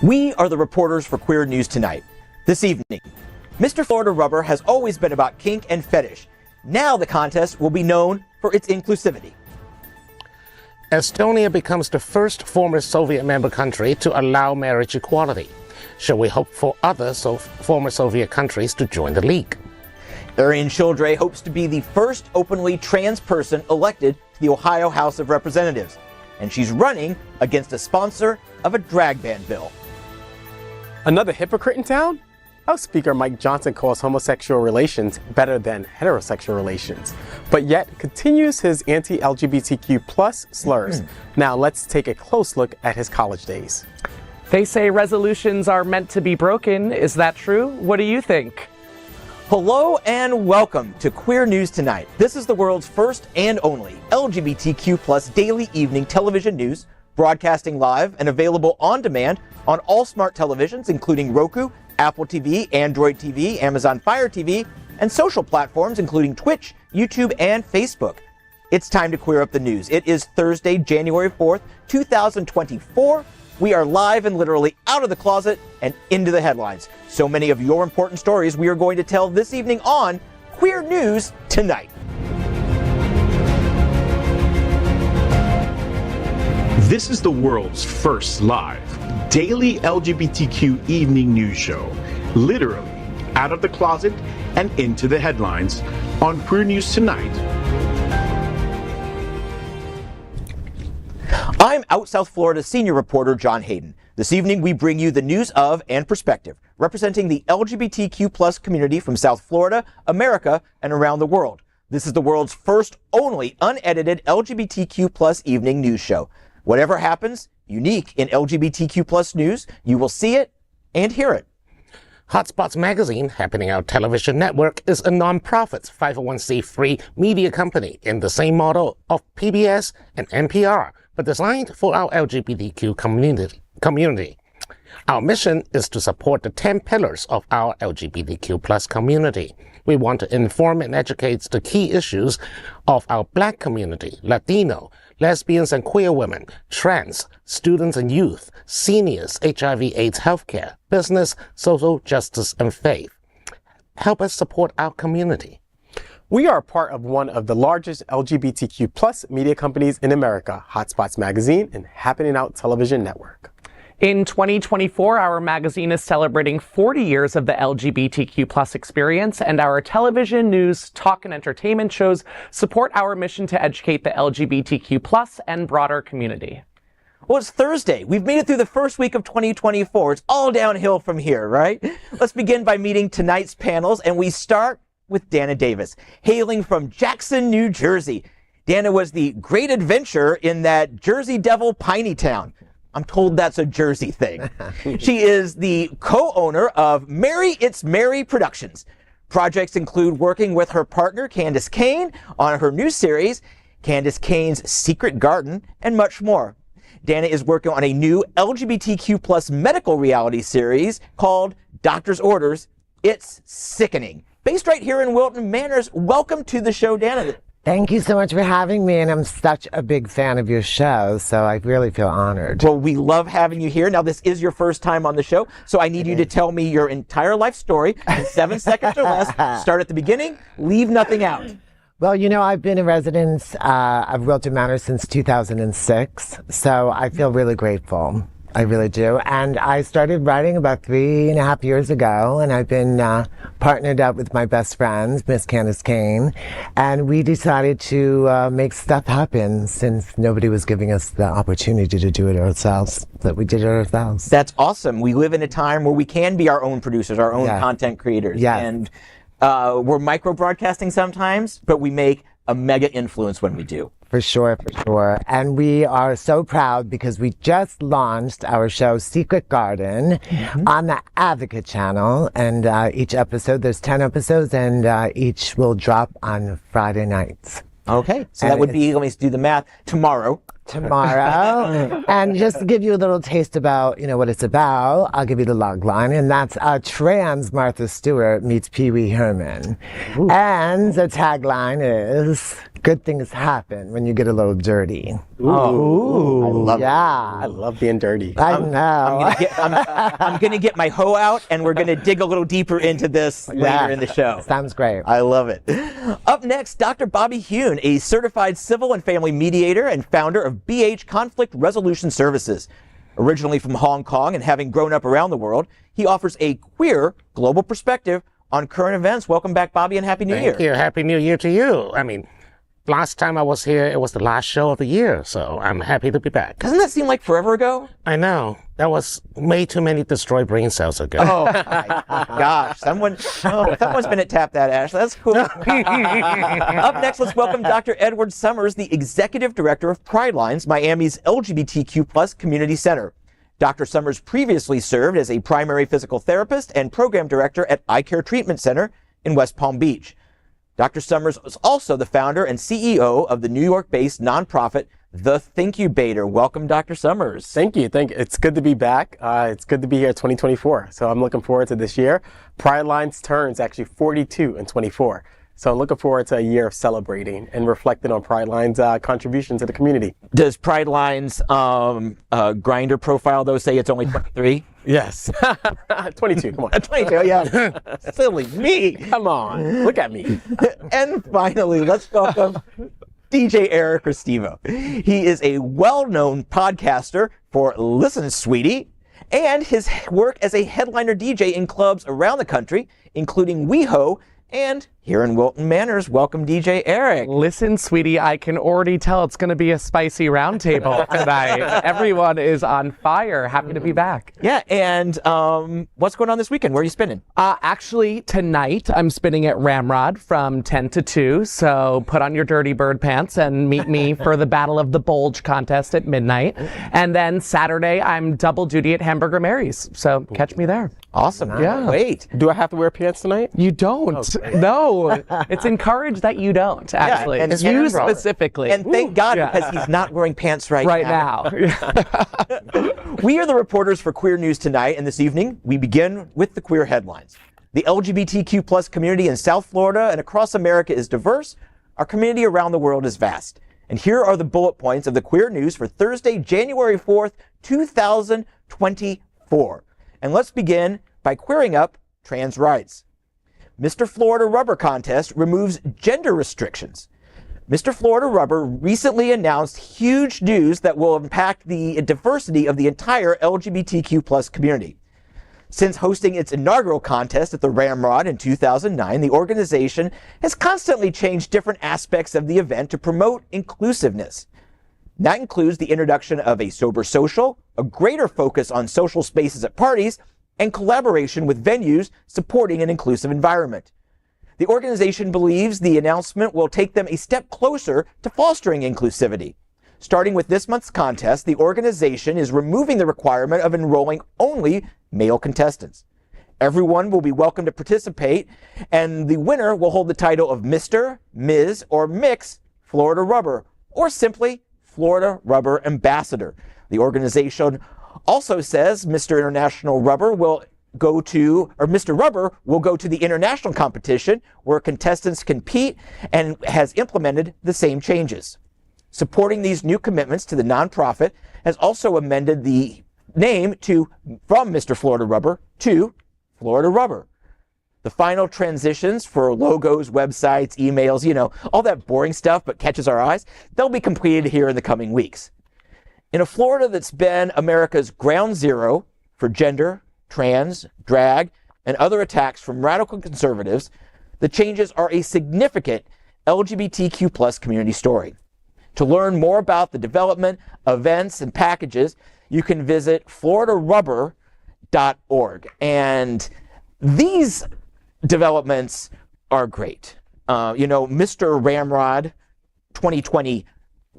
We are the reporters for Queer News Tonight. This evening, Mr. Florida Rubber has always been about kink and fetish. Now the contest will be known for its inclusivity. Estonia becomes the first former Soviet member country to allow marriage equality. Shall we hope for other former Soviet countries to join the league? Arian Childre hopes to be the first openly trans person elected to the Ohio House of Representatives, and she's running against a sponsor of a drag ban bill. Another hypocrite in town? House Speaker Mike Johnson calls homosexual relations better than heterosexual relations, but yet continues his anti-LGBTQ plus slurs. Now let's take a close look at his college days. They say resolutions are meant to be broken. Is that true? What do you think? Hello and welcome to Queer News Tonight. This is the world's first and only LGBTQ plus daily evening television news, broadcasting live and available on demand on all smart televisions, including Roku, Apple TV, Android TV, Amazon Fire TV, and social platforms, including Twitch, YouTube, and Facebook. It's time to queer up the news. It is Thursday, January 4th, 2024. We are live and literally out of the closet and into the headlines. So many of your important stories we are going to tell this evening on Queer News Tonight. This is the world's first live daily LGBTQ evening news show, literally out of the closet and into the headlines on Queer News Tonight. I'm Out South Florida senior reporter John Hayden. This evening we bring you the news of and perspective representing the LGBTQ plus community from South Florida, America, and around the world. This is the world's first only unedited LGBTQ plus evening news show. Whatever happens, unique in LGBTQ plus news, you will see it and hear it. Hotspots Magazine, Happening Out Television Network, is a non-profit 501c3 media company in the same model of PBS and NPR, but designed for our LGBTQ community. Our mission is to support the 10 pillars of our LGBTQ plus community. We want to inform and educate the key issues of our Black community, Latino, lesbians and queer women, trans, students and youth, seniors, HIV/AIDS healthcare, business, social justice, and faith. Help us support our community. We are part of one of the largest LGBTQ plus media companies in America, Hotspots Magazine and Happening Out Television Network. In 2024, our magazine is celebrating 40 years of the LGBTQ plus experience, and our television, news, talk, and entertainment shows support our mission to educate the LGBTQ plus and broader community. Well, it's Thursday. We've made it through the first week of 2024. It's all downhill from here, right? Let's begin by meeting tonight's panels, and we start with Danna Davis, hailing from Jackson, New Jersey. Danna was the great adventure in that Jersey Devil Piney Town. I'm told that's a Jersey thing. She is the co-owner of Mary It's Mary Productions. Projects include working with her partner, Candace Kane, on her new series, Candace Kane's Secret Garden, and much more. Danna is working on a new LGBTQ plus medical reality series called Doctor's Orders. It's sickening. Based right here in Wilton Manors, welcome to the show, Danna. Thank you so much for having me, and I'm such a big fan of your show, so I really feel honored. Well, we love having you here. Now, this is your first time on the show, so I need you to tell me your entire life story in 7 seconds or less. Start at the beginning, leave nothing out. Well, you know, I've been a resident of Wilton Manor since 2006, so I feel really grateful. I really do. And I started writing about 3.5 years ago, and I've been partnered up with my best friend, Miss Candace Kane, and we decided to make stuff happen since nobody was giving us the opportunity to do it ourselves, that we did it ourselves. That's awesome. We live in a time where we can be our own producers, our own content creators. Yeah. And we're micro-broadcasting sometimes, but we make a mega influence when we do. For sure, for sure. And we are so proud because we just launched our show Secret Garden on the Advocate channel. And each episode, there's 10 episodes, and each will drop on Friday nights. Okay, so that would be, let me do the math, tomorrow. tomorrow. And just to give you a little taste about, what it's about, I'll give you the log line, and that's trans Martha Stewart meets Pee Wee Herman. Ooh. And the tagline is, good things happen when you get a little dirty. Ooh. I love it. Yeah. I love being dirty. I know. I'm going to get my hoe out, and we're going to dig a little deeper into this later in the show. Sounds great. I love it. Up next, Dr. Bobby Huen, a certified civil and family mediator and founder of BH Conflict Resolution Services. Originally from Hong Kong and having grown up around the world, he offers a queer global perspective on current events. Welcome back, Bobby, and Happy New Year. Thank you. Happy New Year to you. I mean, last time I was here, it was the last show of the year, so I'm happy to be back. Doesn't that seem like forever ago? I know. That was way too many destroyed brain cells ago. Oh, my gosh. Someone's been at Tap That Ash. That's cool. Up next, let's welcome Dr. Edward Summers, the Executive Director of Pride Lines, Miami's LGBTQ+ Community Center. Dr. Summers previously served as a primary physical therapist and program director at Eye Care Treatment Center in West Palm Beach. Dr. Summers is also the founder and CEO of the New York-based nonprofit, The Thinkubator. Welcome, Dr. Summers. Thank you. It's good to be back. It's good to be here 2024. So I'm looking forward to this year. Pride Lines turns actually 42 and 24. So I'm looking forward to a year of celebrating and reflecting on Pride Line's contribution to the community. Does Pride Line's Grindr profile, though, say it's only 23? Yes. 22, come on. 22, yeah. Silly me. Come on, look at me. And finally, let's welcome DJ Eric Restivo. He is a well-known podcaster for Listen Sweetie, and his work as a headliner DJ in clubs around the country, including WeHo, and here in Wilton Manors, welcome DJ Eric. Listen, sweetie, I can already tell it's going to be a spicy roundtable tonight. Everyone is on fire. Happy to be back. Yeah, and what's going on this weekend? Where are you spinning? Actually, tonight I'm spinning at Ramrod from 10 to 2, so put on your dirty bird pants and meet me for the Battle of the Bulge contest at midnight. And then Saturday, I'm double duty at Hamburger Mary's, so catch me there. Awesome. Yeah. Wait. Do I have to wear pants tonight? You don't. Okay. No. It's encouraged that you don't, actually. Yeah, and you specifically. And thank God, because he's not wearing pants right now. We are the reporters for Queer News Tonight, and this evening, we begin with the queer headlines. The LGBTQ+ community in South Florida and across America is diverse. Our community around the world is vast. And here are the bullet points of the queer news for Thursday, January 4th, 2024. And let's begin by queering up trans rights. Mr. Florida Rubber contest removes gender restrictions. Mr. Florida Rubber recently announced huge news that will impact the diversity of the entire LGBTQ+ community. Since hosting its inaugural contest at the Ramrod in 2009, the organization has constantly changed different aspects of the event to promote inclusiveness. That includes the introduction of a sober social, a greater focus on social spaces at parties, and collaboration with venues supporting an inclusive environment. The organization believes the announcement will take them a step closer to fostering inclusivity. Starting with this month's contest, the organization is removing the requirement of enrolling only male contestants. Everyone will be welcome to participate, and the winner will hold the title of Mr., Ms., or Mix Florida Rubber, or simply Florida Rubber Ambassador. The organization also says Mr. Rubber will go to the international competition where contestants compete, and has implemented the same changes. Supporting these new commitments to the nonprofit has also amended the name from Mr. Florida Rubber to Florida Rubber. The final transitions for logos, websites, emails, all that boring stuff but catches our eyes, they'll be completed here in the coming weeks. In a Florida that's been America's ground zero for gender, trans, drag, and other attacks from radical conservatives, the changes are a significant LGBTQ+ community story. To learn more about the development, events, and packages, you can visit floridarubber.org. And these developments are great. Mr. Ramrod 2020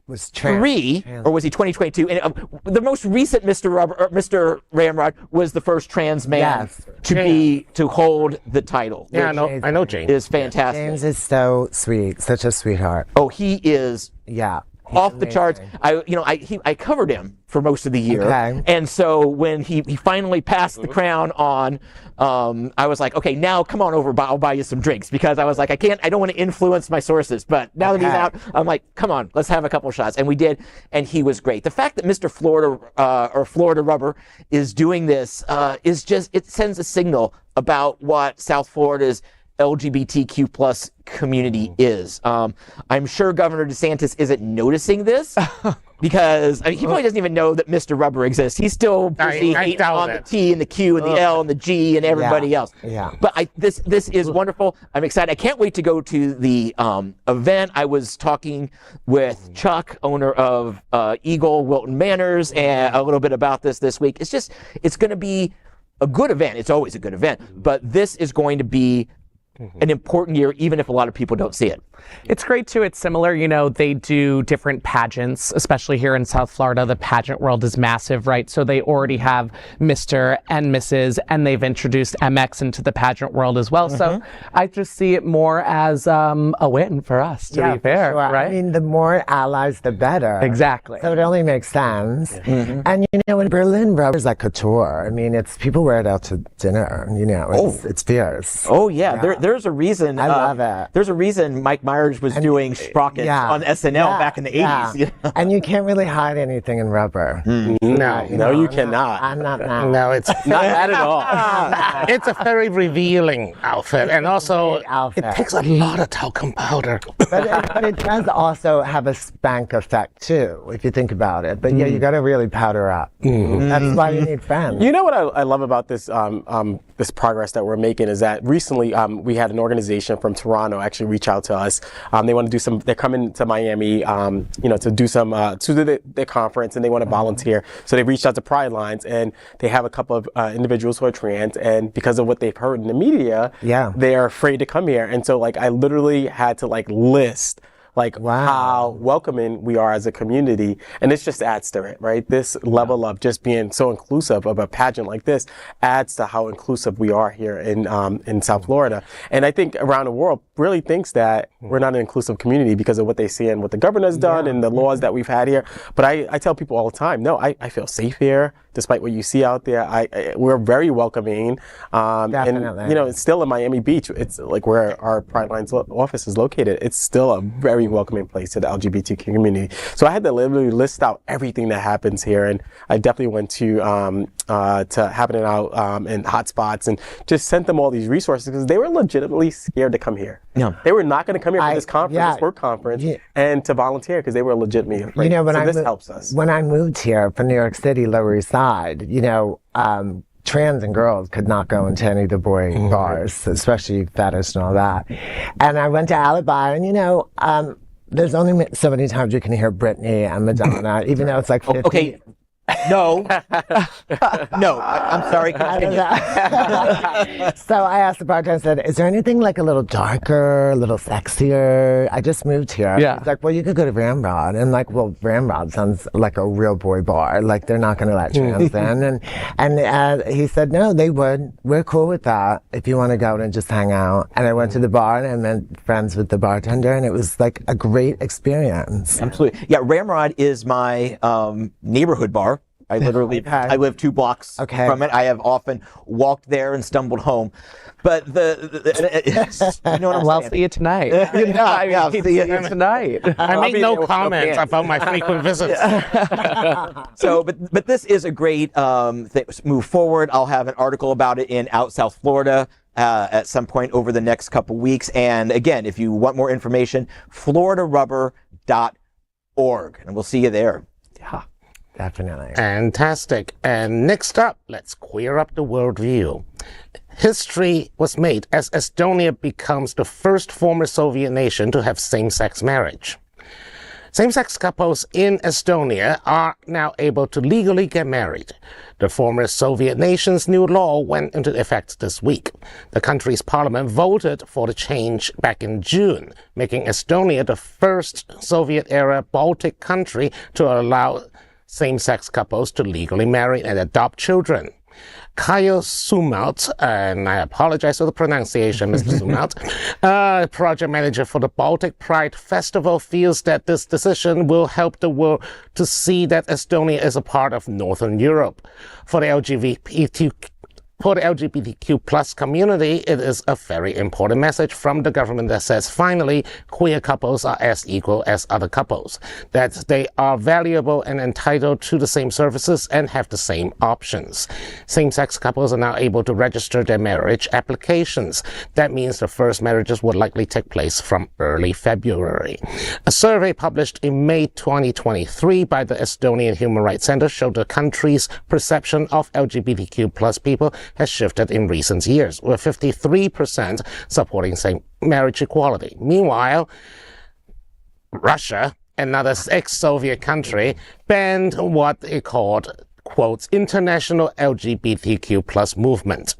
was trans. Or was he 2022? And the most recent Mr. Ramrod was the first trans man to hold the title. Yeah, I know James. Is fantastic. James is so sweet, such a sweetheart. Oh, he is. Yeah. off the charts. I covered him for most of the year, and so when he finally passed the crown on, I was like, okay, now come on over, I'll buy you some drinks, because I was like, I don't want to influence my sources, but now that he's out, I'm like, come on, let's have a couple shots, and we did, and he was great. The fact that Mr. Florida or Florida Rubber is doing this is just, it sends a signal about what South Florida's LGBTQ plus community is. I'm sure Governor DeSantis isn't noticing this because he probably doesn't even know that Mr. Rubber exists. He's still busy hating on the T and the Q and the L and the G and everybody else. Yeah. But this is wonderful. I'm excited. I can't wait to go to the event. I was talking with Chuck, owner of Eagle Wilton Manors, and a little bit about this week. It's going to be a good event. It's always a good event, but this is going to be an important year, even if a lot of people don't see it. It's great too. It's similar, they do different pageants, especially here in South Florida. The pageant world is massive, right? So they already have Mr. and Mrs. and they've introduced MX into the pageant world as well. So I just see it more as a win for us, to be fair, right? I mean, the more allies, the better. Exactly. So it only makes sense. And in Berlin, rubber's like couture. I mean, people wear it out to dinner. It's fierce. Oh yeah. There's a reason. I love it. There's a reason Mike Myers was doing sprockets on SNL back in the 80s. And you can't really hide anything in rubber. No, you cannot. I'm not now. No, it's Not at all. it's a very revealing outfit, and also it takes a lot of talcum powder. But it does also have a spank effect too, if you think about it. But you got to really powder up. That's why you need friends. You know what I love about this this progress that we're making is that recently we had an organization from Toronto actually reach out to us. They want to do they're coming to Miami, to do some, to their conference, and they want to volunteer. So they reached out to Pride Lines, and they have a couple of individuals who are trans, and because of what they've heard in the media, they're afraid to come here. And so I literally had to list how welcoming we are as a community, and this just adds to it, right? This level of just being so inclusive of a pageant like this adds to how inclusive we are here in South Florida. And I think around the world really thinks that we're not an inclusive community because of what they see and what the governor's done and the laws that we've had here. But I tell people all the time, no, I feel safe here, despite what you see out there. We're very welcoming. Definitely. And it's still in Miami Beach. It's where our Pride Lines office is located. It's still a very welcoming place to the LGBTQ community. So I had to literally list out everything that happens here, and I definitely went to happening out in hotspots and just sent them all these resources because they were legitimately scared to come here. Yeah. They were not going to come here for this conference, this work conference, and to volunteer because they were legitimately afraid. This helps us. When I moved here from New York City, Lower East Side, trans and girls could not go into any of the boy bars, especially fetish and all that. And I went to Alibi, and there's only so many times you can hear Britney and Madonna, even though it's 50. Okay. No. No. I'm sorry. Continue. So I asked the bartender, I said, is there anything a little darker, a little sexier? I just moved here. Yeah. He's like, well, you could go to Ramrod. And well, Ramrod sounds like a real boy bar. They're not going to let trans in. And he said, no, they would. We're cool with that if you want to go and just hang out. And I went to the bar and I made friends with the bartender, and it was a great experience. Absolutely. Yeah, Ramrod is my neighborhood bar. I literally, I live 2 blocks from it. I have often walked there and stumbled home. But you know what I'm I'll saying? see you tonight. I'll see you tonight. I make no comments about my frequent visits. So, but this is a great move forward. I'll have an article about it in Out South Florida at some point over the next couple weeks. And again, if you want more information, floridarubber.org, and we'll see you there. Yeah. Definitely. Fantastic. And next up, let's queer up the worldview. History was made as Estonia becomes the first former Soviet nation to have same-sex marriage. Same-sex couples in Estonia are now able to legally get married. The former Soviet nation's new law went into effect this week. The country's parliament voted for the change back in June, making Estonia the first Soviet-era Baltic country to allow same-sex couples to legally marry and adopt children. Kyle Sumalt, and I apologize for the pronunciation, Mr. Sumalt, project manager for the Baltic Pride Festival, feels that this decision will help the world to see that Estonia is a part of Northern Europe. For the LGBTQ plus community, it is a very important message from the government that says, finally, queer couples are as equal as other couples, that they are valuable and entitled to the same services and have the same options. Same-sex couples are now able to register their marriage applications. That means the first marriages will likely take place from early February. A survey published in May 2023 by the Estonian Human Rights Center showed the country's perception of LGBTQ plus people has shifted in recent years, with 53% supporting same-marriage equality. Meanwhile, Russia, another ex-Soviet country, banned what it called, quotes, international LGBTQ plus movement.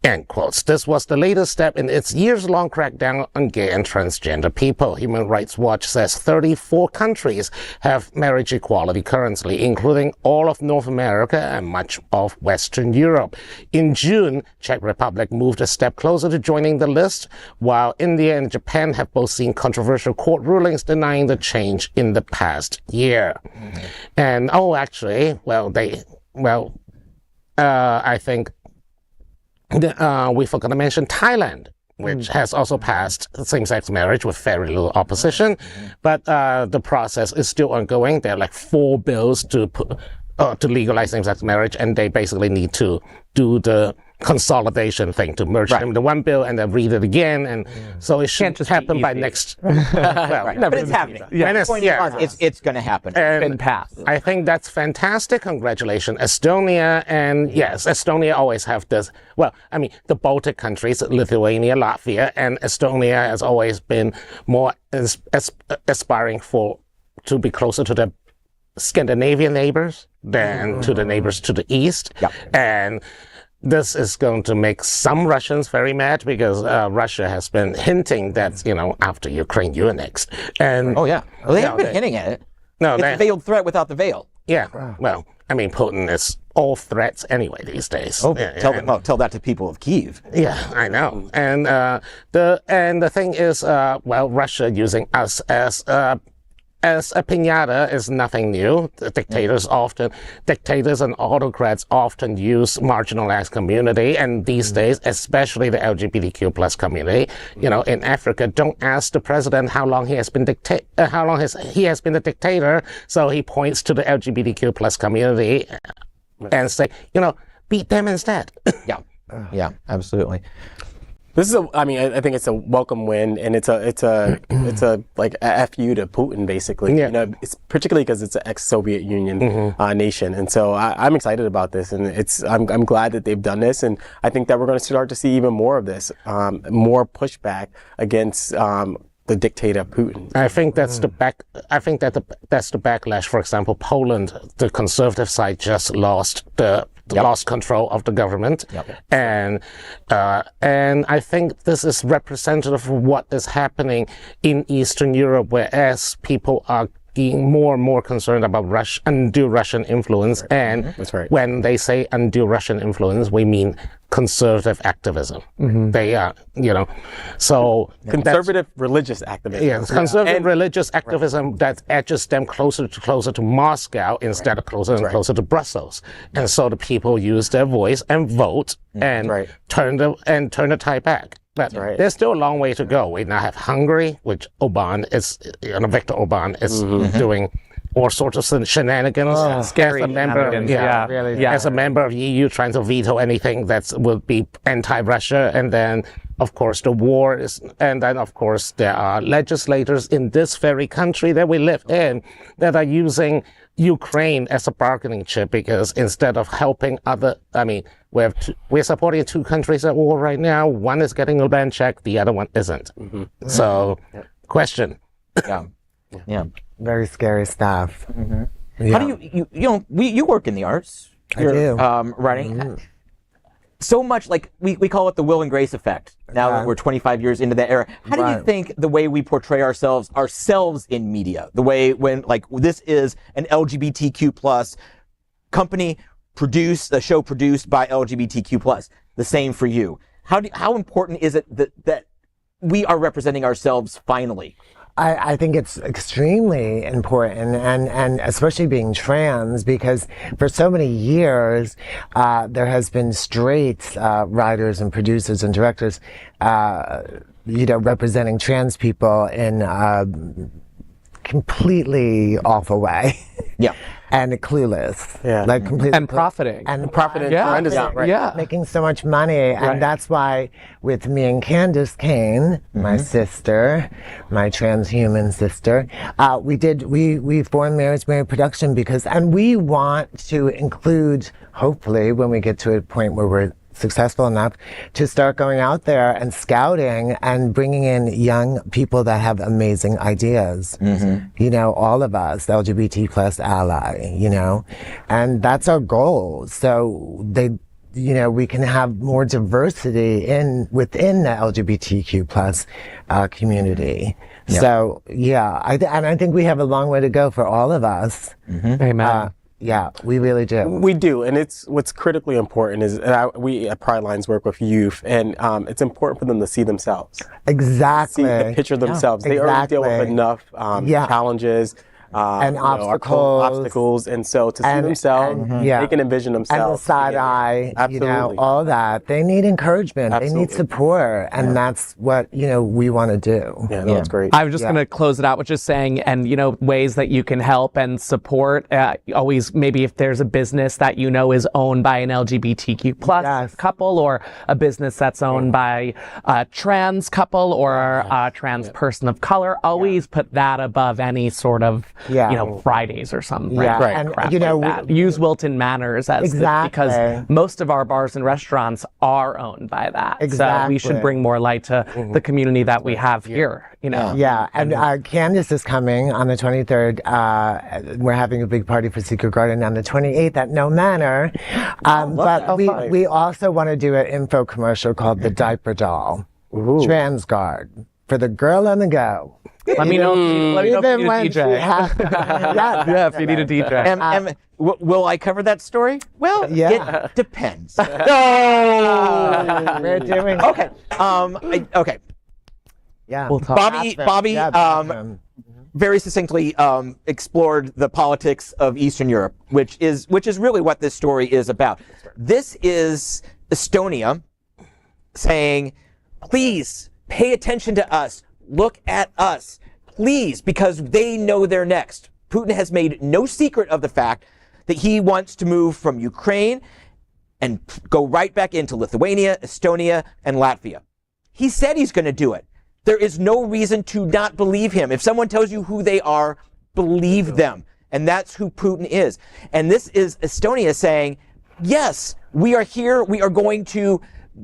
End quotes. This was the latest step in its years-long crackdown on gay and transgender people. Human Rights Watch says 34 countries have marriage equality currently, including all of North America and much of Western Europe. In June, Czech Republic moved a step closer to joining the list, while India and Japan have both seen controversial court rulings denying the change in the past year. And, I think we forgot to mention Thailand, which has also passed same-sex marriage with very little opposition, but the process is still ongoing. There are like 4 bills to legalize same-sex marriage, and they basically need to do the consolidation thing to merge them into one bill and then read it again, and so it should happen by next. But it's happening. It's going to happen. And It's been passed. I think that's fantastic. Congratulations, Estonia. And yes, Estonia always have this. Well, I mean, the Baltic countries, Lithuania, Latvia, and Estonia has always been more aspiring to be closer to the Scandinavian neighbors than to the neighbors to the east. And this is going to make some Russians very mad because Russia has been hinting that, after Ukraine, you're next. And they haven't been hinting at it. No, it's a veiled threat without the veil. Yeah. Well, I mean, Putin is all threats anyway these days. Oh, tell that to people of Kyiv. Yeah, I know. And the thing is, Russia using us as a piñata is nothing new. Dictators and autocrats often use marginalized community, and these days, especially the LGBTQ plus community, in Africa, don't ask the president how long he has been he has been a dictator. So he points to the LGBTQ plus community and say, beat them instead. Yeah, absolutely. This is I think it's a welcome win, and it's a like a FU to Putin, basically. Yeah. It's particularly because it's an ex-Soviet Union nation, and so I'm excited about this, and I'm glad that they've done this, and I think that we're going to start to see even more of this, more pushback against the dictator Putin. I think that's that's the backlash. For example, Poland, the conservative side just lost lost control of the government, and I think this is representative of what is happening in Eastern Europe, whereas people are being more and more concerned about undue Russian influence. And That's right. When they say undue Russian influence, we mean conservative activism. They are, so Conservative religious activism. yeah, conservative religious activism that edges them closer to Moscow instead of closer to Brussels. And so the people use their voice and vote and turn the tide back. But there's still a long way to go. We now have Hungary, which Viktor Orban is doing all sorts of shenanigans. Scary as a member, shenanigans. as a member of the EU, trying to veto anything that will be anti-Russia. And then, of course, the war is, and then, of course, there are legislators in this very country that we live in that are using Ukraine as a bargaining chip, because instead of helping we're supporting 2 countries at war right now. One is getting a land check, the other one isn't. So, question. Yeah. Very scary stuff. How do you work in the arts? You're, writing. So much, like, we call it the Will and Grace effect. Now that we're 25 years into that era. How do you think the way we portray ourselves in media, the way when, like, this is an LGBTQ plus company produce a show produced by LGBTQ+. The same for you. How important is it that we are representing ourselves finally? I think it's extremely important, and especially being trans, because for so many years there has been straight writers and producers and directors, representing trans people in a completely awful way. Yeah. And clueless. Yeah. Like completely. And profiting. And Profiting tremendously, right? Yeah. making so much money, and Right. that's why with me and Candace Kane, my sister, my transhuman sister, we formed Marriage Mary Production and we want to include, hopefully when we get to a point where we're successful enough, to start going out there and scouting and bringing in young people that have amazing ideas. All of us, LGBT plus ally, and that's our goal. So we can have more diversity within the LGBTQ plus community. Yeah. So I think we have a long way to go for all of us. Amen. Yeah, we really do. We do, and what's critically important is we at Pride Lines work with youth, and it's important for them to see themselves, Exactly. see the picture themselves. They already deal with Exactly. enough challenges And obstacles, and so to see themselves, they can envision And themselves. the side eye, Absolutely. all that. They need encouragement. They need Absolutely. support. And that's what, we want to do. Yeah, no, it's great. I was just going to close it out with just saying, and ways that you can help and support. Always, maybe if there's a business that is owned by an LGBTQ plus couple, or a business that's owned by a trans couple or a trans person of color, always put that above any sort of Fridays or something. Yeah. Right. And, Crap like that. Use Wilton Manors as because most of our bars and restaurants are owned by that. So we should bring more light to the community that we have here. Yeah, and Candace is coming on the 23rd. We're having a big party for Secret Garden on the 28th at No Manor. But we also want to do an info commercial called The Diaper Doll. Trans Guard. For the girl on the go. Let me know if you need a DJ. Yeah, If you need a DJ. Will I cover that story? Well, it depends. We're doing it. Okay. Okay. Yeah. We'll talk. Bobby very succinctly explored the politics of Eastern Europe, which is really what this story is about. This is Estonia saying, please pay attention to us. Look at us, please, because they know they're next. Putin has made no secret of the fact that he wants to move from Ukraine and go right back into Lithuania, Estonia, and Latvia. He said he's going to do it. There is no reason to not believe him. If someone tells you who they are, believe them. And that's who Putin is. And this is Estonia saying, yes, we are here. We are going to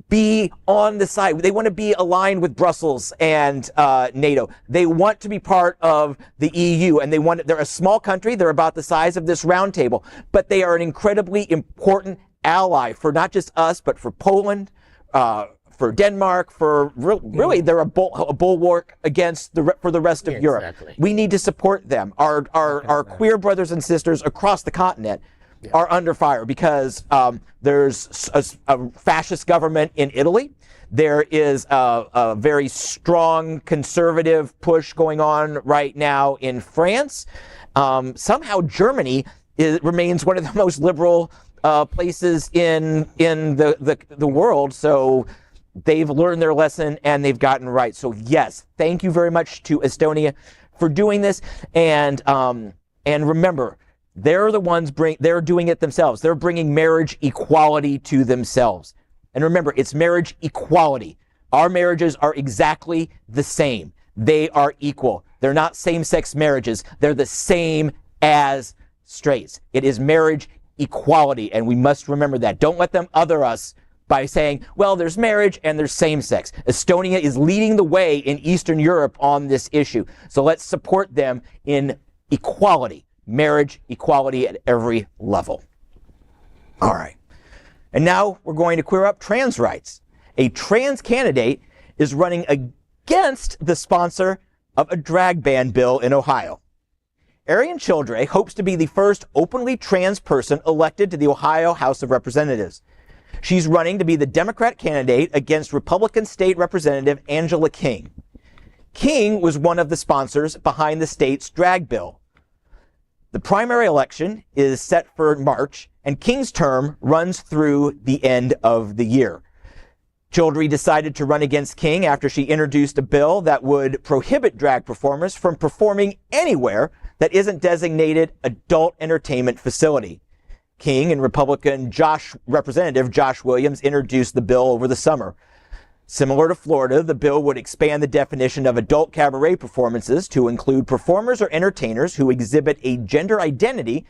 be on the side. They want to be aligned with Brussels and NATO. They want to be part of the EU, and they're a small country. They're about the size of this round table, but they are an incredibly important ally for not just us, but for Poland, for Denmark, for really they're a bulwark against for the rest of Europe. Exactly. We need to support them. Our queer brothers and sisters across the continent are under fire because there's a fascist government in Italy. There is a very strong conservative push going on right now in France. Somehow Germany remains one of the most liberal places in the world. So they've learned their lesson and they've gotten right. So yes, thank you very much to Estonia for doing this. And remember, they're the ones they're doing it themselves. They're bringing marriage equality to themselves. And remember, it's marriage equality. Our marriages are exactly the same. They are equal. They're not same-sex marriages. They're the same as straights. It is marriage equality, and we must remember that. Don't let them other us by saying, well, there's marriage and there's same-sex. Estonia is leading the way in Eastern Europe on this issue. So let's support them in equality. Marriage equality at every level. All right. And now we're going to queer up trans rights. A trans candidate is running against the sponsor of a drag ban bill in Ohio. Arian Childre hopes to be the first openly trans person elected to the Ohio House of Representatives. She's running to be the Democrat candidate against Republican State Representative Angela King. King was one of the sponsors behind the state's drag bill. The primary election is set for March, and King's term runs through the end of the year. Childre decided to run against King after she introduced a bill that would prohibit drag performers from performing anywhere that isn't designated adult entertainment facility. King and Republican Representative Josh Williams introduced the bill over the summer. Similar to Florida, the bill would expand the definition of adult cabaret performances to include performers or entertainers who exhibit a gender identity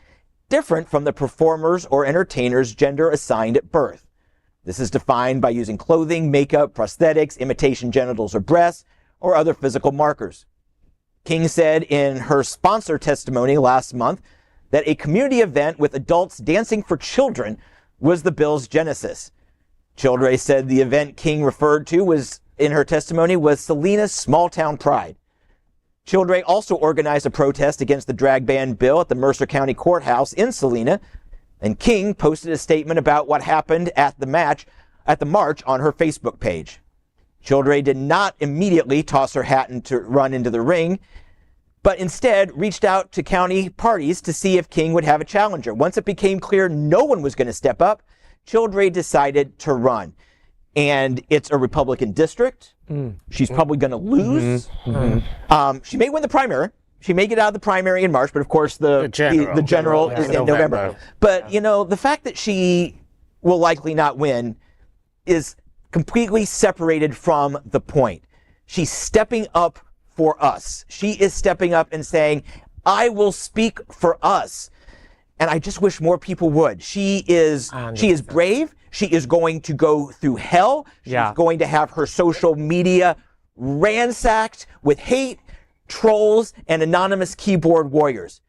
different from the performers or entertainers' gender assigned at birth. This is defined by using clothing, makeup, prosthetics, imitation genitals or breasts, or other physical markers. King said in her sponsor testimony last month that a community event with adults dancing for children was the bill's genesis. Childre said the event King referred to in her testimony was Selena's Small Town Pride. Childre also organized a protest against the drag ban bill at the Mercer County Courthouse in Salina, and King posted a statement about what happened at the march on her Facebook page. Childre did not immediately toss her hat and to run into the ring, but instead reached out to county parties to see if King would have a challenger. Once it became clear no one was going to step up, Childre decided to run. And it's a Republican district. She's probably going to lose. She may win the primary. She may get out of the primary in March, but of course the general is in November. But, you know, the fact that she will likely not win is completely separated from the point. She's stepping up for us. She is stepping up and saying, I will speak for us. And I just wish more people would. She is brave. She is going to go through hell. She's going to have her social media ransacked with hate, trolls, and anonymous keyboard warriors.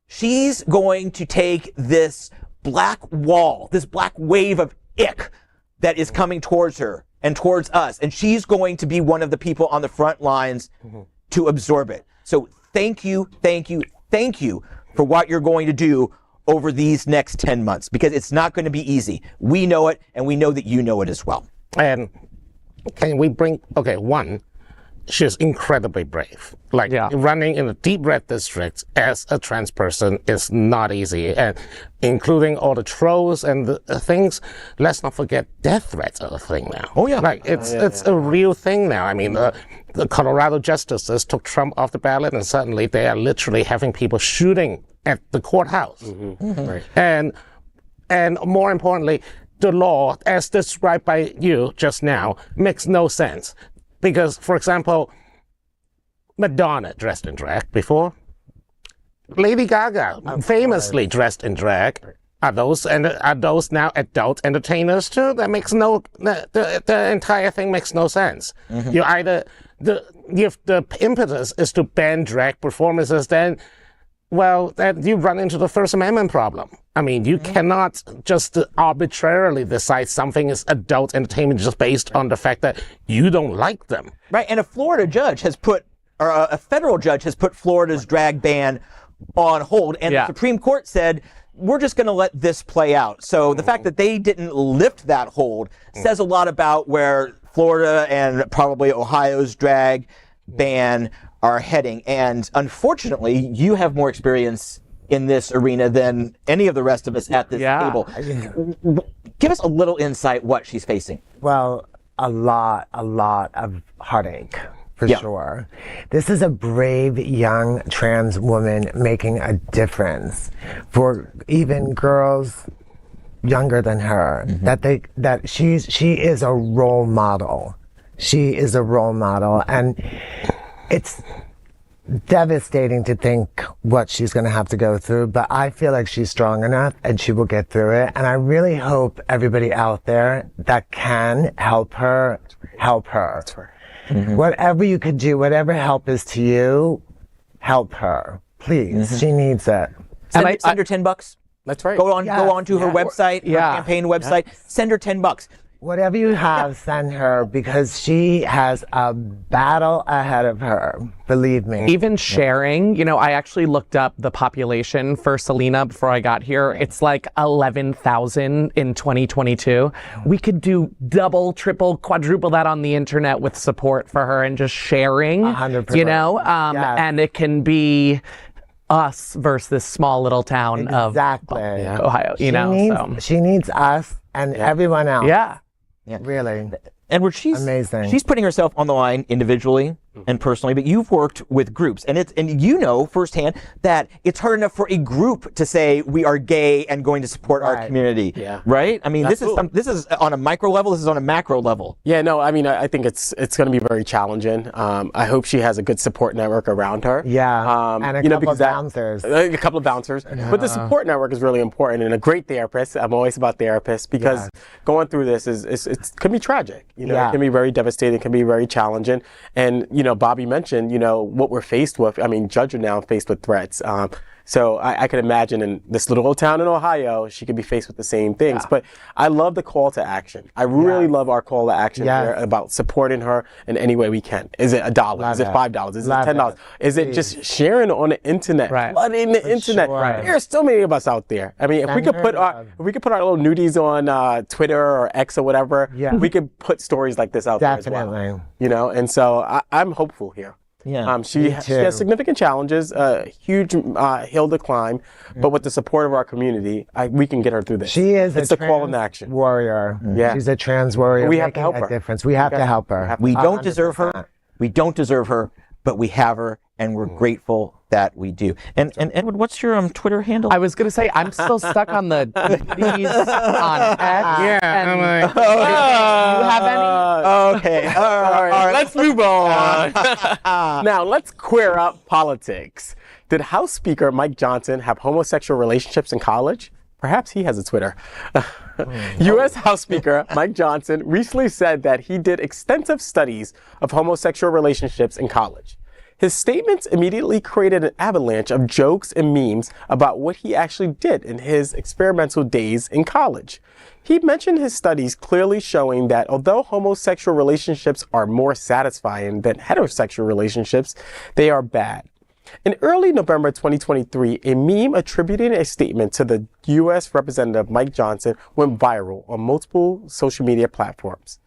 She's going to take this black wall, this black wave of ick that is coming towards her and towards us. And she's going to be one of the people on the front lines to absorb it. So thank you, thank you, thank you for what you're going to do over these next 10 months, because it's not going to be easy. We know it, and we know that you know it as well. And can we bring, one, she's incredibly brave. Like, running in a deep red district as a trans person is not easy. And including all the trolls and the things, let's not forget death threats are a thing now. Oh, yeah. Like, it's a real thing now. I mean, the Colorado justices took Trump off the ballot, and suddenly they are literally having people shooting at the courthouse. Right. And more importantly, the law, as described by you just now, makes no sense. Because, for example, Madonna dressed in drag before. Lady Gaga famously dressed in drag. Are those now adult entertainers too? That makes the entire thing makes no sense. You either if the impetus is to ban drag performances, then you run into the First Amendment problem. I mean, you cannot just arbitrarily decide something is adult entertainment just based on the fact that you don't like them. Right, and a federal judge has put Florida's drag ban on hold, and the Supreme Court said, we're just going to let this play out. So the fact that they didn't lift that hold says a lot about where Florida and probably Ohio's drag ban are heading. And unfortunately, you have more experience in this arena than any of the rest of us at this table. Give us a little insight what she's facing. Well, a lot of heartache, for sure. This is a brave young trans woman making a difference for even girls younger than her. That she is a role model. She is a role model, and it's devastating to think what she's going to have to go through, but I feel like she's strong enough and she will get through it. And I really hope everybody out there that can help her, help her. Whatever you could do, whatever help is to you, help her. Please. She needs it. Send her $10. That's right. Go on to her website, her campaign website. Send her $10. Whatever you have, send her, because she has a battle ahead of her. Believe me. Even sharing, I actually looked up the population for Selena before I got here. It's like 11,000 in 2022. We could do double, triple, quadruple that on the internet with support for her and just sharing, 100%. Yes. And it can be us versus this small little town of Ohio, She needs us and everyone else. Yeah. Really. Edward, she's amazing. She's putting herself on the line individually and personally, but you've worked with groups, and you know firsthand that it's hard enough for a group to say we are gay and going to support our community. Yeah. Right? I mean, this is on a micro level. This is on a macro level. Yeah. No. I mean, I think it's going to be very challenging. I hope she has a good support network around her. Yeah. And a couple of bouncers. A couple of bouncers. But the support network is really important, and a great therapist. I'm always about therapists because going through this it can be tragic. It can be very devastating. It can be very challenging. And Bobby mentioned, what we're faced with. I mean, Judge are now faced with threats. So I can imagine in this little old town in Ohio, she could be faced with the same things. But I love the call to action. I really love our call to action here about supporting her in any way we can. Is it $1? Is it $5? Is it $10? Is it just sharing on the internet, flooding the internet? Sure. There are so many of us out there. I mean, if we could put our little nudies on Twitter or X or whatever, we could put stories like this out there as well. And so I'm hopeful here. Yeah. She has significant challenges, a huge hill to climb, but with the support of our community, we can get her through this. She is it's a the call in action. warrior. Yeah. She's a trans warrior. We have to help her. Difference. We have to help her. We don't deserve her. We don't deserve her, but we have her, and we're grateful that we do. And Edward, what's your Twitter handle? I was going to say, I'm still stuck on the these on X. Yeah, And I'm like, do you have any? Okay. All right. Let's move on. Now, let's queer up politics. Did House Speaker Mike Johnson have homosexual relationships in college? Perhaps he has a Twitter. U.S. House Speaker Mike Johnson recently said that he did extensive studies of homosexual relationships in college. His statements immediately created an avalanche of jokes and memes about what he actually did in his experimental days in college. He mentioned his studies clearly showing that although homosexual relationships are more satisfying than heterosexual relationships, they are bad. In early November 2023, a meme attributing a statement to the U.S. Representative Mike Johnson went viral on multiple social media platforms.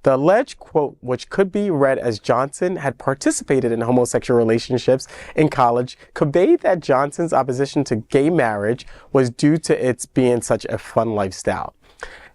The alleged quote, which could be read as Johnson had participated in homosexual relationships in college, conveyed that Johnson's opposition to gay marriage was due to its being such a fun lifestyle.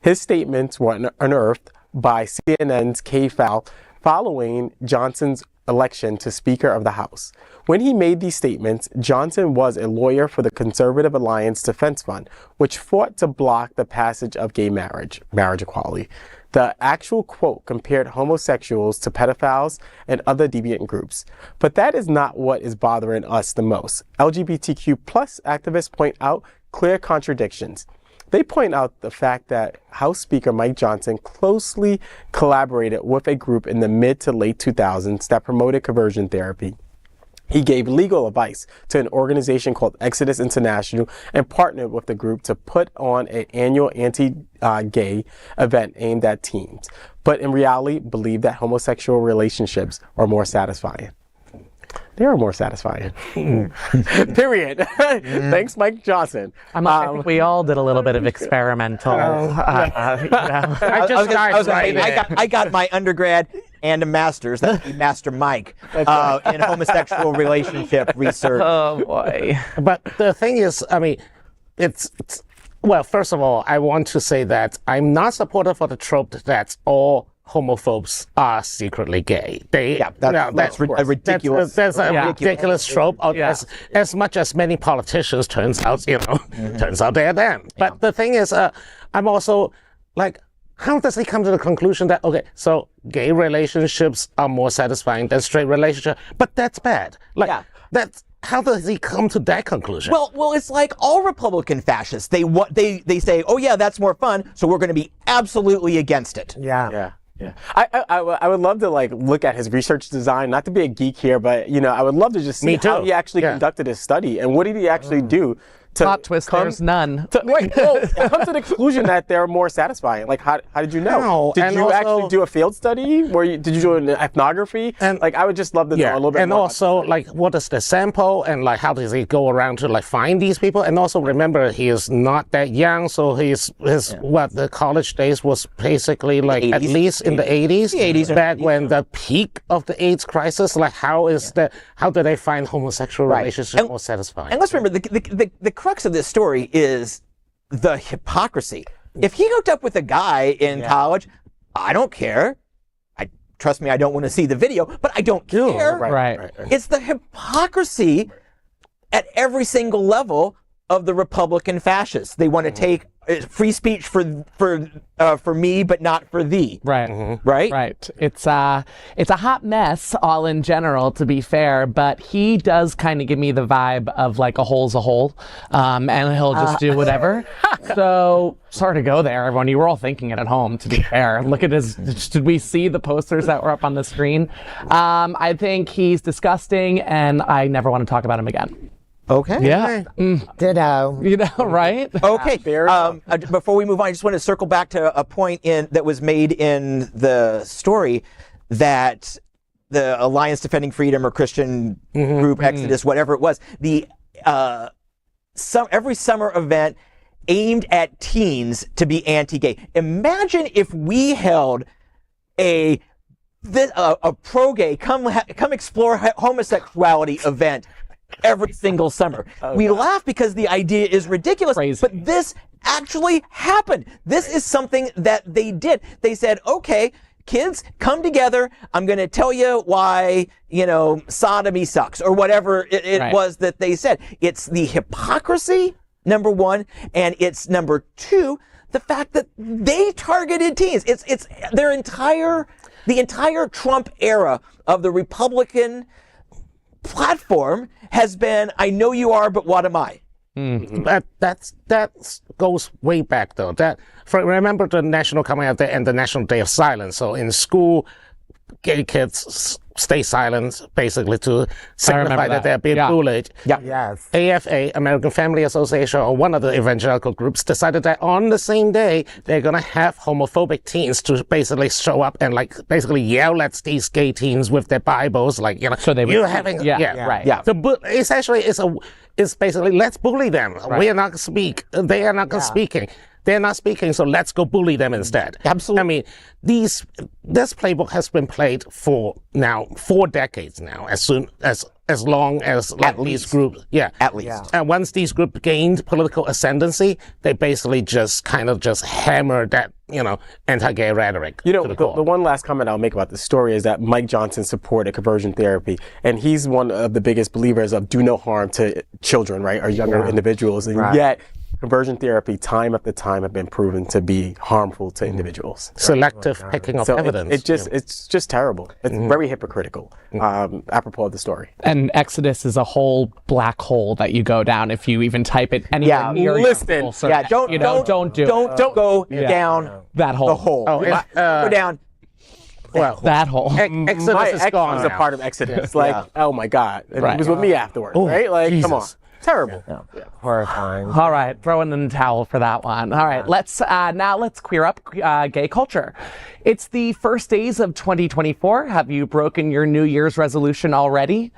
His statements were unearthed by CNN's K-File following Johnson's election to Speaker of the House. When he made these statements, Johnson was a lawyer for the Conservative Alliance Defense Fund, which fought to block the passage of gay marriage equality. The actual quote compared homosexuals to pedophiles and other deviant groups. But that is not what is bothering us the most. LGBTQ plus activists point out clear contradictions. They point out the fact that House Speaker Mike Johnson closely collaborated with a group in the mid to late 2000s that promoted conversion therapy. He gave legal advice to an organization called Exodus International and partnered with the group to put on an annual anti-gay event aimed at teens, but in reality believed that homosexual relationships are more satisfying. They are more satisfying. Period. Thanks, Mike Johnson. I think we all did a little bit of experimental. I got my undergrad and a master's. That's Master Mike in homosexual relationship research. Oh boy! But the thing is, I mean, well, first of all, I want to say that I'm not supportive of the trope that all homophobes are secretly gay. That's ridiculous. That's a ridiculous trope. As much as many politicians turns out they're them. But the thing is, I'm also like, how does he come to the conclusion that, okay, so gay relationships are more satisfying than straight relationships, but that's bad? How does he come to that conclusion? Well, it's like all Republican fascists. They say, oh yeah, that's more fun, so we're going to be absolutely against it. Yeah. I would love to look at his research design, not to be a geek here, but I would love to just see how he actually conducted his study and what did he actually do Plot twist, there's none. Come to the conclusion that they're more satisfying. Like, how did you know? No, did and you also- actually do a field study? Did you do an ethnography? And- like, I would just love to know a little bit and more. also like what is the sample and like how does he go around to like find these people? And also remember he is not that young, so his the college days was basically like at 80s. least in the 80s. The 80s or back 90s. when the peak of the AIDS crisis. Like how do they find homosexual Right. relationships And- more satisfying? And let's remember, the crux of this story is the hypocrisy. If he hooked up with a guy in college, I don't care. Trust me, I don't want to see the video, but I don't care. Right. It's the hypocrisy at every single level of the Republican fascists. They want to take free speech for me, but not for thee. Right. Right? Right. It's a hot mess all in general, to be fair, but he does kind of give me the vibe of like a hole's a hole, and he'll just do whatever. So sorry to go there, everyone. You were all thinking it at home, to be fair. Look at his, did we see the posters that were up on the screen? I think he's disgusting and I never want to talk about him again. Okay. Yeah. Ditto. You know, right? Okay. Before we move on, I just want to circle back to a point that was made in the story that the Alliance Defending Freedom or Christian group Exodus, whatever it was, every summer event aimed at teens to be anti-gay. Imagine if we held a pro-gay come explore homosexuality event every single summer. We laugh because the idea is ridiculous, Crazy. but this actually happened. This is something that they did. They said, okay, kids, come together. I'm going to tell you why, sodomy sucks or whatever it Right. was that they said. It's the hypocrisy, number one, and it's number two, the fact that they targeted teens. It's the entire Trump era of the Republican platform has been, I know you are, but what am I? That goes way back though. Remember the National Coming Out Day and the National Day of Silence. So in school, gay kids stay silent, basically to signify that they're being bullied. Yeah. Yes. AFA, American Family Association, or one of the evangelical groups decided that on the same day, they're going to have homophobic teens to basically show up and basically yell at these gay teens with their Bibles, So they would, you're having, right. Yeah. Essentially, it's basically, let's bully them. Right. We are not going to speak. They are not speaking. They're not speaking, so let's go bully them instead. Absolutely. I mean, this playbook has been played for 4 decades now, as long as these groups, At least. And once these groups gained political ascendancy, they basically just hammered that, anti-gay rhetoric. To the core. The one last comment I'll make about this story is that Mike Johnson supported conversion therapy, and he's one of the biggest believers of do no harm to children, right, or younger individuals, and yet conversion therapy, time after time, have been proven to be harmful to individuals. Selective picking of So evidence. it's just terrible. It's very hypocritical, apropos of the story. And Exodus is a whole black hole that you go down if you even type it anywhere near your listen. Google search. Yeah, don't go down that hole. the hole. Go down. Well, That hole. Exodus My is ex gone was a now. part of Exodus. Oh my God. And Right. he was with me afterwards, right? Come on. Jesus. Terrible. Horrifying. All right, throwing in the towel for that one. All right, let's queer up gay culture. It's the first days of 2024. Have you broken your New Year's resolution already?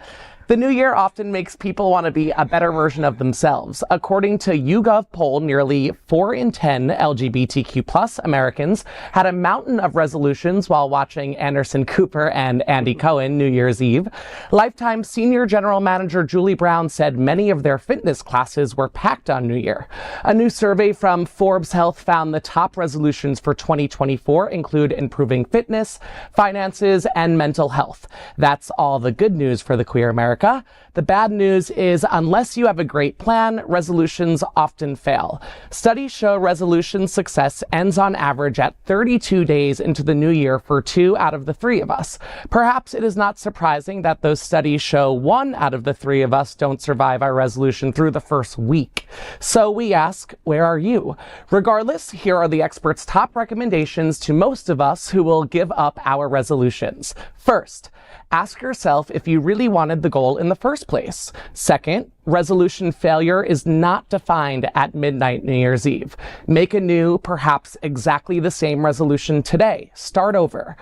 The new year often makes people want to be a better version of themselves. According to YouGov poll, nearly 4 in 10 LGBTQ+ Americans had a mountain of resolutions while watching Anderson Cooper and Andy Cohen New Year's Eve. Lifetime Senior General Manager Julie Brown said many of their fitness classes were packed on New Year. A new survey from Forbes Health found the top resolutions for 2024 include improving fitness, finances, and mental health. That's all the good news for the queer America. The bad news is unless you have a great plan, resolutions often fail. Studies show resolution success ends on average at 32 days into the new year for 2 out of the 3 of us. Perhaps it is not surprising that those studies show 1 out of the 3 of us don't survive our resolution through the first week. So we ask, where are you? Regardless, here are the experts' top recommendations to most of us who will give up our resolutions. First, ask yourself if you really wanted the goal goal in the first place. Second, resolution failure is not defined at midnight New Year's Eve. Make a new, perhaps exactly the same resolution today. Start over.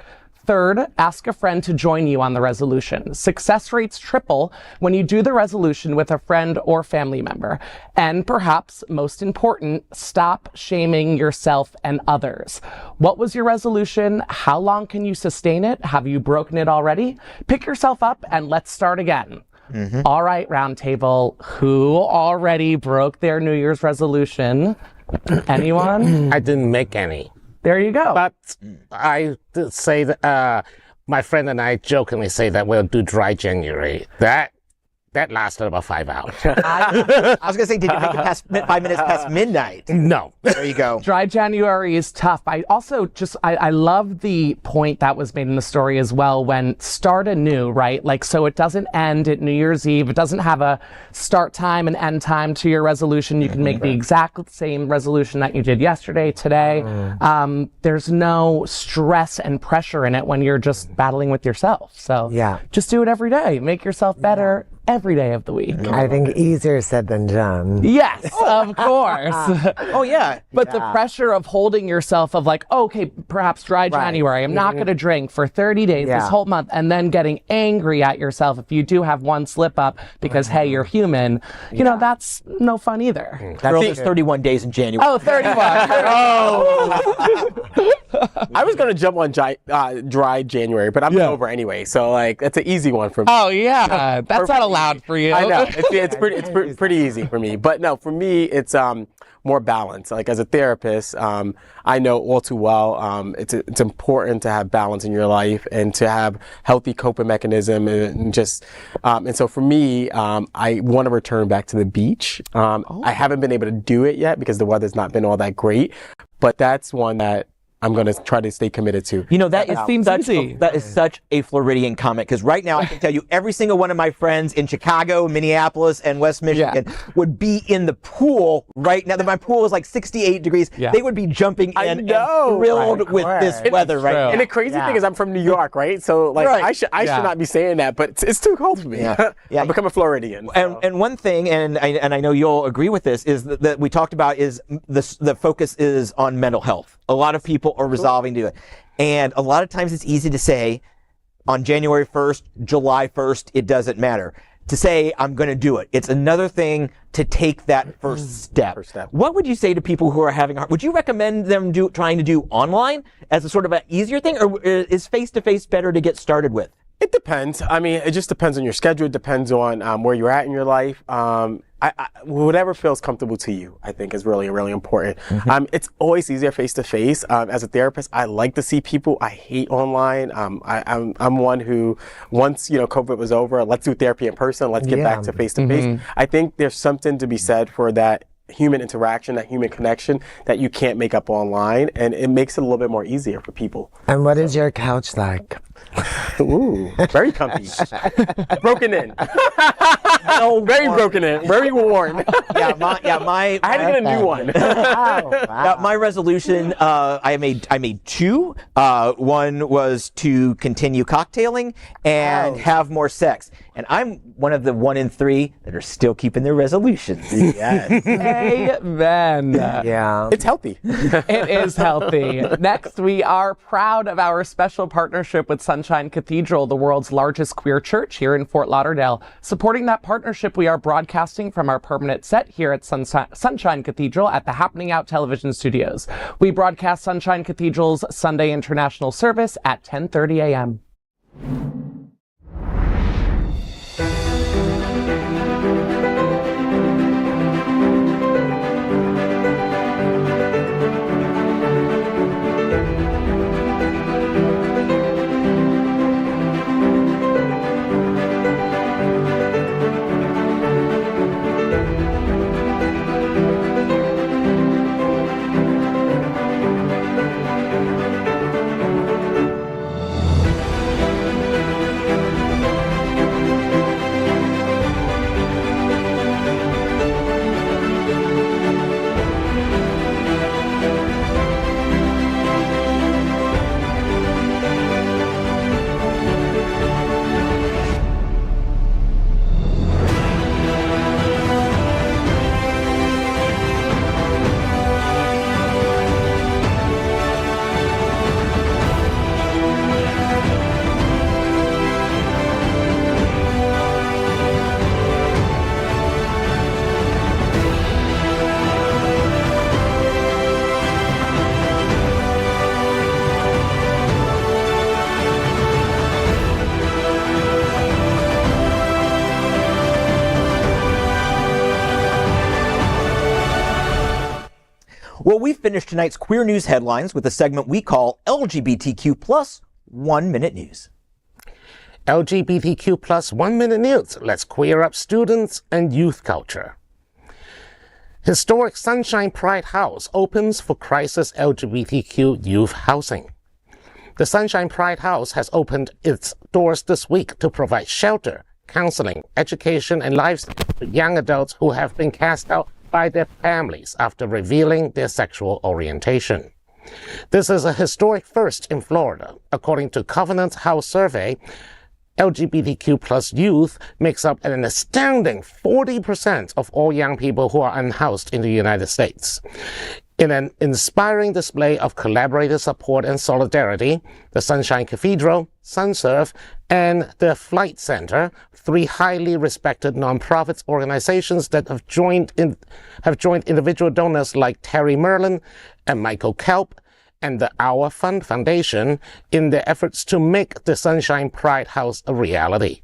Third, ask a friend to join you on the resolution. Success rates triple when you do the resolution with a friend or family member. And perhaps most important, stop shaming yourself and others. What was your resolution? How long can you sustain it? Have you broken it already? Pick yourself up and let's start again. All right, round table. Who already broke their New Year's resolution? Anyone? I didn't make any. There you go. But I did say that my friend and I jokingly say that we'll do dry January. That lasted about 5 hours. I was going to say, did you make it past 5 minutes past midnight? No. There you go. Dry January is tough. I also I love the point that was made in the story as well, when start anew, right? Like, so it doesn't end at New Year's Eve. It doesn't have a start time and end time to your resolution. You can make the exact same resolution that you did yesterday, today. There's no stress and pressure in it when you're just battling with yourself. So just do it every day. Make yourself better every day of the week. I think easier said than done. Yes, of course. Oh, yeah. But the pressure of holding yourself of like, okay, perhaps dry January, I'm not going to drink for 30 days this whole month, and then getting angry at yourself if you do have one slip up because, hey, you're human, you know, that's no fun either. Girl, there's 31 days in January. Oh, 31. I was going to jump on dry January, but I'm over anyway. So, like, that's an easy one for me. Oh, yeah. That's not allowed for you. I know. It's pretty easy for me. But no, for me, it's more balance. Like, as a therapist, I know all too well it's important to have balance in your life and to have healthy coping mechanism and just and so for me, I want to return back to the beach. I haven't been able to do it yet because the weather's not been all that great, but that's one that I'm going to try to stay committed to. You know, that is such a Floridian comment, because right now I can tell you every single one of my friends in Chicago, Minneapolis, and West Michigan would be in the pool right now. My pool is like 68 degrees. They would be jumping in and thrilled with this weather right now. And the crazy thing is I'm from New York, right? So like I should not be saying that, but it's too cold for me. I've become a Floridian. So. And one thing, and I know you'll agree with this, is that we talked about is the focus is on mental health. A lot of people are resolving to do it. And a lot of times it's easy to say on January 1st, July 1st, it doesn't matter. To say, I'm going to do it. It's another thing to take that first step. What would you say to people who are having would you recommend them trying to do online as a sort of an easier thing, or is face-to-face better to get started with? It depends. I mean, it just depends on your schedule. It depends on where you're at in your life. Whatever feels comfortable to you, I think, is really, really important. It's always easier face-to-face. As a therapist, I like to see people. I hate online. I'm one who, once, COVID was over, let's do therapy in person. Let's get back to face-to-face. I think there's something to be said for that human interaction, that human connection that you can't make up online, and it makes it a little bit more easier for people. And what is your couch like? Ooh, very comfy. Broken in. Very broken in. Very worn. I had to get a new one. My resolution, I made two. One was to continue cocktailing and have more sex. And I'm one of the 1 in 3 that are still keeping their resolutions. Yes. Amen. Yeah. It's healthy. It is healthy. Next, we are proud of our special partnership with Sunshine Cathedral, the world's largest queer church here in Fort Lauderdale. Supporting that partnership, we are broadcasting from our permanent set here at Sunshine Cathedral at the Happening Out television studios. We broadcast Sunshine Cathedral's Sunday International Service at 10:30 a.m. Well, we finished tonight's queer news headlines with a segment we call LGBTQ plus 1 Minute News. LGBTQ plus 1 Minute News. Let's queer up students and youth culture. Historic Sunshine Pride House opens for crisis LGBTQ youth housing. The Sunshine Pride House has opened its doors this week to provide shelter, counseling, education, and lifestyle to young adults who have been cast out by their families after revealing their sexual orientation. This is a historic first in Florida. According to Covenant House Survey, LGBTQ plus youth makes up an astounding 40% of all young people who are unhoused in the United States. In an inspiring display of collaborative support and solidarity, the Sunshine Cathedral, SunServe, and the Flight Center, three highly respected nonprofit organizations that have joined individual donors like Terry Merlin and Michael Kelp, and the Our Fund Foundation in their efforts to make the Sunshine Pride House a reality.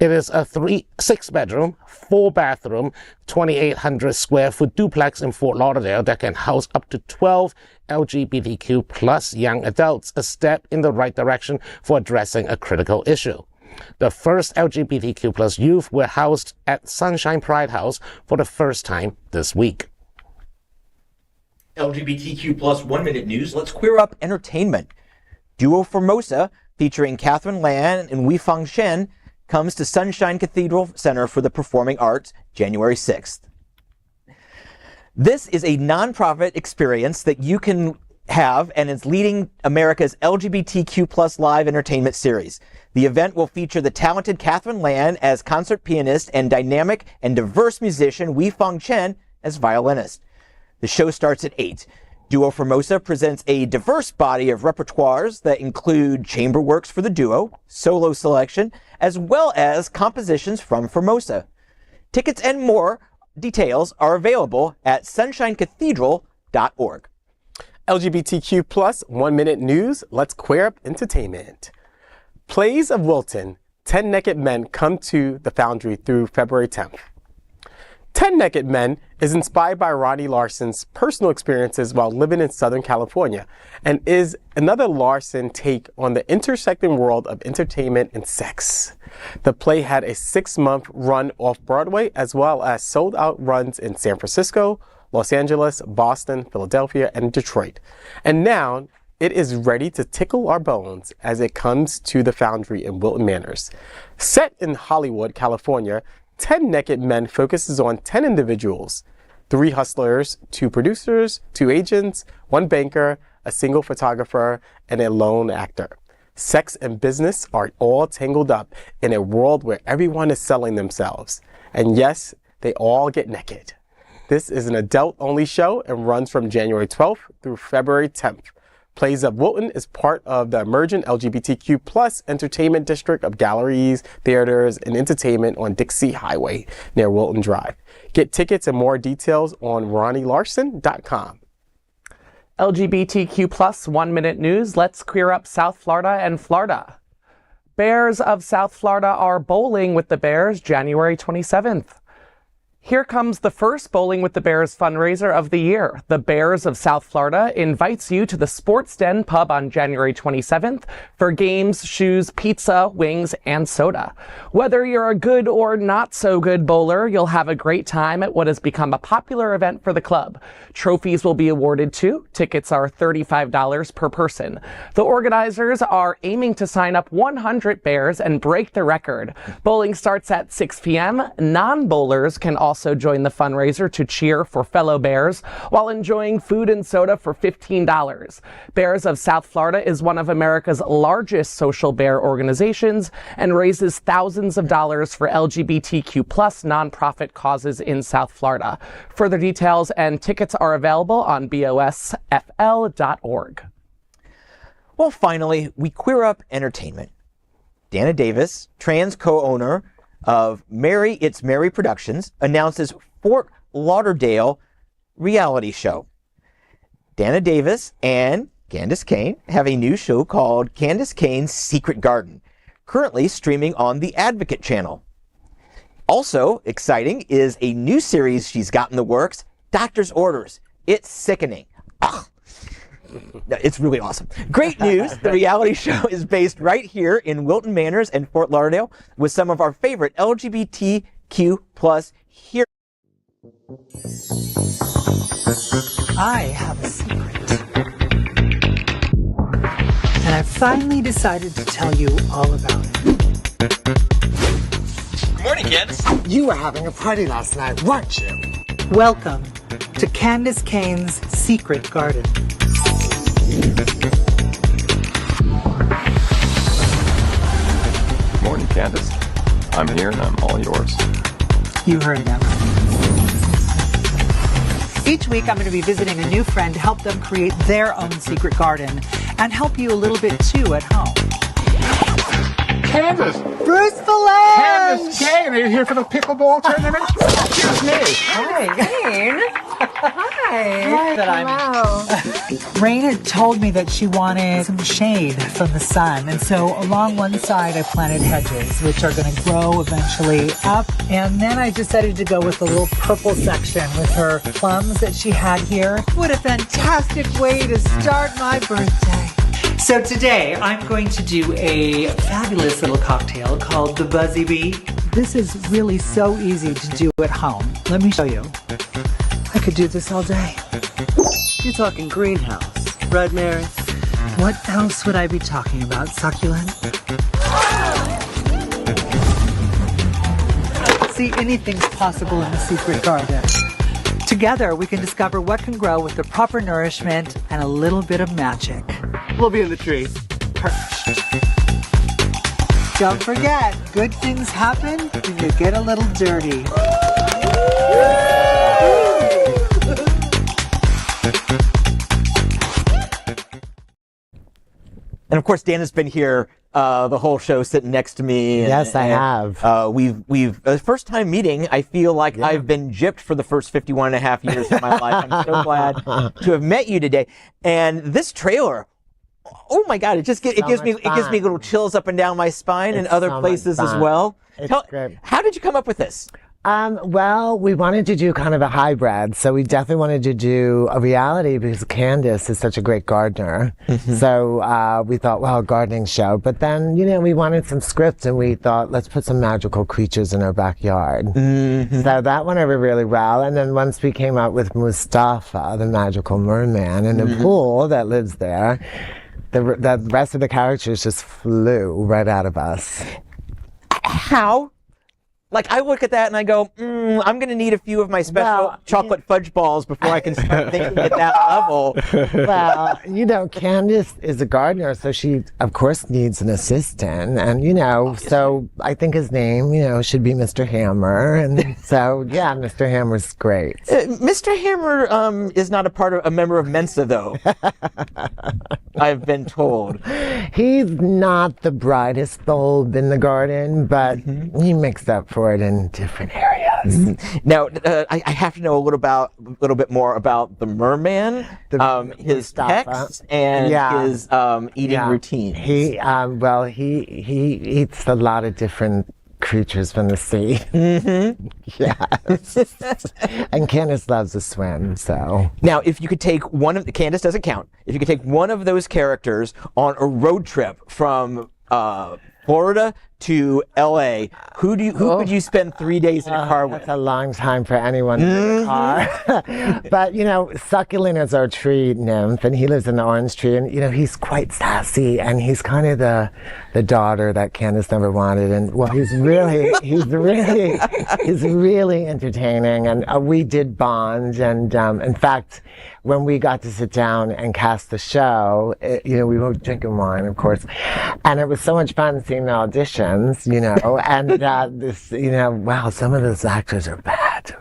It is a 6-bedroom, 4-bathroom, 2,800 square foot duplex in Fort Lauderdale that can house up to 12 LGBTQ plus young adults, a step in the right direction for addressing a critical issue. The first LGBTQ plus youth were housed at Sunshine Pride House for the first time this week. LGBTQ plus 1 Minute News. Let's queer up entertainment. Duo Formosa, featuring Catherine Lan and Huifang Chen, comes to Sunshine Cathedral Center for the Performing Arts January 6th. This is a nonprofit experience that you can have, and it's leading America's LGBTQ plus live entertainment series. The event will feature the talented Catherine Lan as concert pianist and dynamic and diverse musician Huifang Chen as violinist. The show starts at 8. Duo Formosa presents a diverse body of repertoires that include chamber works for the duo, solo selection, as well as compositions from Formosa. Tickets and more details are available at sunshinecathedral.org. LGBTQ plus 1 Minute News. Let's queer up entertainment. Plays of Wilton, 10 Naked Men come to the Foundry through February 10th. 10 Naked Men is inspired by Ronnie Larson's personal experiences while living in Southern California and is another Larson take on the intersecting world of entertainment and sex. The play had a 6-month run off-Broadway as well as sold-out runs in San Francisco, Los Angeles, Boston, Philadelphia, and Detroit. And now it is ready to tickle our bones as it comes to the Foundry in Wilton Manors. Set in Hollywood, California, 10 Naked Men focuses on 10 individuals, 3 hustlers, 2 producers, 2 agents, 1 banker, a single photographer, and a lone actor. Sex and business are all tangled up in a world where everyone is selling themselves. And yes, they all get naked. This is an adult-only show and runs from January 12th through February 10th. Plays of Wilton is part of the emergent LGBTQ plus entertainment district of galleries, theaters, and entertainment on Dixie Highway near Wilton Drive. Get tickets and more details on RonnieLarson.com. LGBTQ plus 1 Minute News. Let's queer up South Florida and Florida. Bears of South Florida are bowling with the Bears January 27th. Here comes the first Bowling with the Bears fundraiser of the year. The Bears of South Florida invites you to the Sports Den Pub on January 27th for games, shoes, pizza, wings, and soda. Whether you're a good or not so good bowler, you'll have a great time at what has become a popular event for the club. Trophies will be awarded too. Tickets are $35 per person. The organizers are aiming to sign up 100 Bears and break the record. Bowling starts at 6 p.m. Non-bowlers can also join the fundraiser to cheer for fellow Bears while enjoying food and soda for $15. Bears of South Florida is one of America's largest social bear organizations and raises thousands of dollars for LGBTQ plus nonprofit causes in South Florida. Further details and tickets are available on bosfl.org. Well, finally, we queer up entertainment. Danna Davis, trans co-owner of It's Mary Productions, announces Fort Lauderdale reality show. Danna Davis and Candace Kane have a new show called Candace Kane's Secret Garden, currently streaming on the Advocate channel. Also exciting is a new series she's got in the works, Doctor's Orders. It's sickening. It's really awesome. Great news. The reality show is based right here in Wilton Manors and Fort Lauderdale with some of our favorite LGBTQ plus heroes. I have a secret. And I finally decided to tell you all about it. Good morning, kids. You were having a party last night, weren't you? Welcome to Candace Kane's secret garden. Morning, Candace. I'm here and I'm all yours. You heard that right. Each week I'm going to be visiting a new friend to help them create their own secret garden and help you a little bit too at home. Candace! Bruce Valanche! Candace Kane, are you here for the pickleball tournament? Excuse me. Hi. Rain had told me that she wanted some shade from the sun, and so along one side I planted hedges, which are going to grow eventually up, and then I decided to go with the little purple section with her plums that she had here. What a fantastic way to start my birthday. So today I'm going to do a fabulous little cocktail called the Buzzy Bee. This is really so easy to do at home. Let me show you. I could do this all day. You're talking greenhouse, right, Mary? What else would I be talking about, succulent? See, anything's possible in the secret garden. Together, we can discover what can grow with the proper nourishment and a little bit of magic. We'll be in the tree. Don't forget, good things happen when you get a little dirty. And of course, Danna's been here the whole show, sitting next to me. Yes, I have. We've first time meeting. I feel like I've been gypped for the first 51 and a half years of my life. I'm so glad to have met you today. And this trailer, oh my God, it gives me little chills up and down my spine and other places as well. Great. How did you come up with this? Well, we wanted to do kind of a hybrid, so we definitely wanted to do a reality because Candace is such a great gardener. So we thought, well, a gardening show. But then, we wanted some script, and we thought, let's put some magical creatures in our backyard. So that went over really well. And then once we came out with Mustafa, the magical merman, and the pool that lives there, the rest of the characters just flew right out of us. How? Like, I look at that and I go, I'm going to need a few of my special chocolate fudge balls before I can start thinking at that level. Well, Candace is a gardener, so she, of course, needs an assistant. And, so I think his name, should be Mr. Hammer. And so, yeah, Mr. Hammer's great. Mr. Hammer is not a member of Mensa, though. I've been told. He's not the brightest bulb in the garden, but he makes up for it in different areas. Now, I have to know a little bit more about the merman, his texts, and his eating routine. He eats a lot of different creatures from the sea. Yes. And Candace loves to swim, so. Now, if you could take Candace doesn't count. If you could take one of those characters on a road trip from Florida to LA, who could you spend 3 days in a car with? That's a long time for anyone in a car. But, Succulent is our tree nymph, and he lives in the orange tree, and, he's quite sassy, and he's kind of the daughter that Candace never wanted. And, well, he's really entertaining, and we did bond. And, in fact, when we got to sit down and cast the show, we were drinking wine, of course, and it was so much fun seeing the auditions, and wow, some of those actors are bad.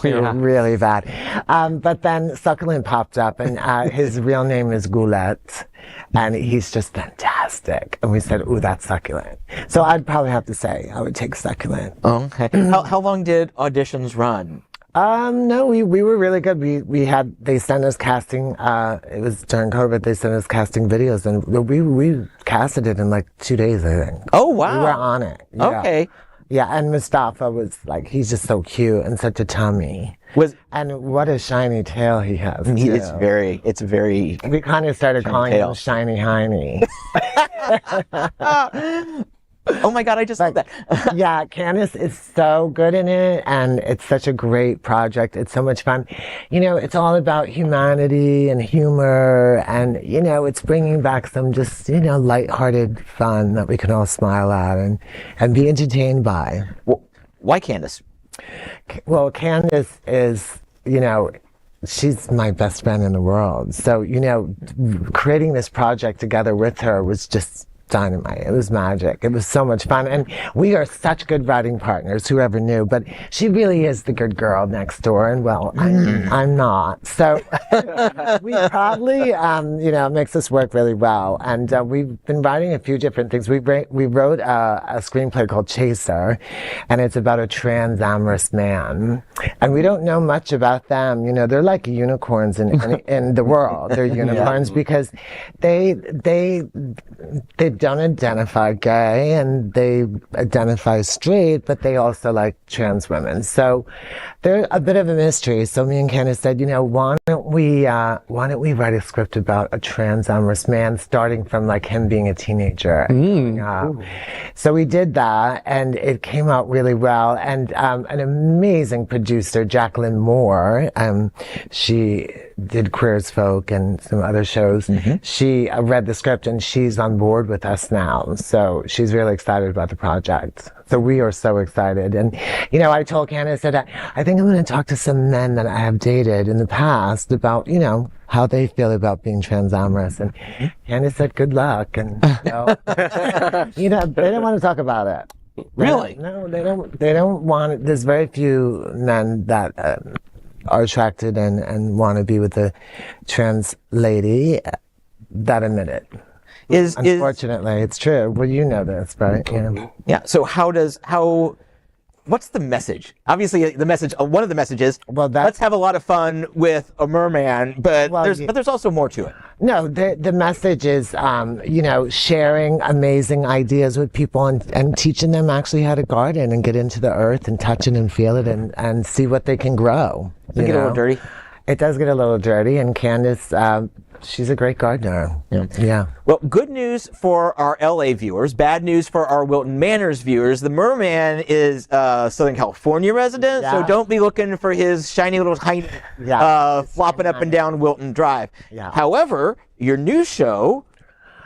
They're really bad. But then Succulent popped up, and his real name is Goulet, and he's just fantastic. And we said, ooh, that's Succulent. So I'd probably have to say I would take Succulent. Okay. How long did auditions run? No, we were really good. They sent us casting, it was during COVID, they sent us casting videos, and we casted it in like 2 days, I think. Oh, wow. We were on it. Yeah. Okay. Yeah, and Mustafa was he's just so cute and such a tummy. And what a shiny tail he has. It's very. We kind of started calling him Shiny Heiny. Oh my God, I just love that. Yeah, Candace is so good in it, and it's such a great project. It's so much fun. You know, it's all about humanity and humor, and, you know, it's bringing back some just, you know, lighthearted fun that we can all smile at and be entertained by. Well, why Candace? Well, Candace is, you know, she's my best friend in the world. So, you know, creating this project together with her was just dynamite. It was magic. It was so much fun. And we are such good writing partners, whoever knew. But she really is the good girl next door. And, well, I'm not. So we probably, you know, makes us work really well. And we've been writing a few different things. We wrote a screenplay called Chaser, and it's about a trans amorous man. And we don't know much about them. You know, they're like unicorns in the world. They're unicorns because they don't identify gay and they identify straight, but they also like trans women. So they're a bit of a mystery. So me and Candace said, you know, why don't we write a script about a trans amorous man, starting from like him being a teenager. So we did that, and it came out really well. And an amazing producer, Jacqueline Moore, she did Queer as Folk and some other shows. She read the script, and she's on board with us now. So she's really excited about the project. So we are so excited. And, you know, I told Candace that I think I'm going to talk to some men that I have dated in the past about, you know, how they feel about being trans amorous. And Candace said, good luck. And, you know, you know, they don't want to talk about it. Really? No, they don't want it. There's very few men that are attracted and want to be with a trans lady that admit it. Unfortunately, it's true. Well, you know this, right? Yeah. Yeah. So what's the message? Obviously, the message. One of the messages. Well, let's have a lot of fun with a merman, but there's also more to it. No, the message is, you know, sharing amazing ideas with people and teaching them actually how to garden and get into the earth and touch it and feel it and see what they can grow. Does it get a little dirty? It does get a little dirty, and Candace, she's a great gardener. Yeah. Well, good news for our LA viewers, bad news for our Wilton Manors viewers. The merman is a Southern California resident, so don't be looking for his shiny little tiny flopping up and down Wilton Drive. However, your new show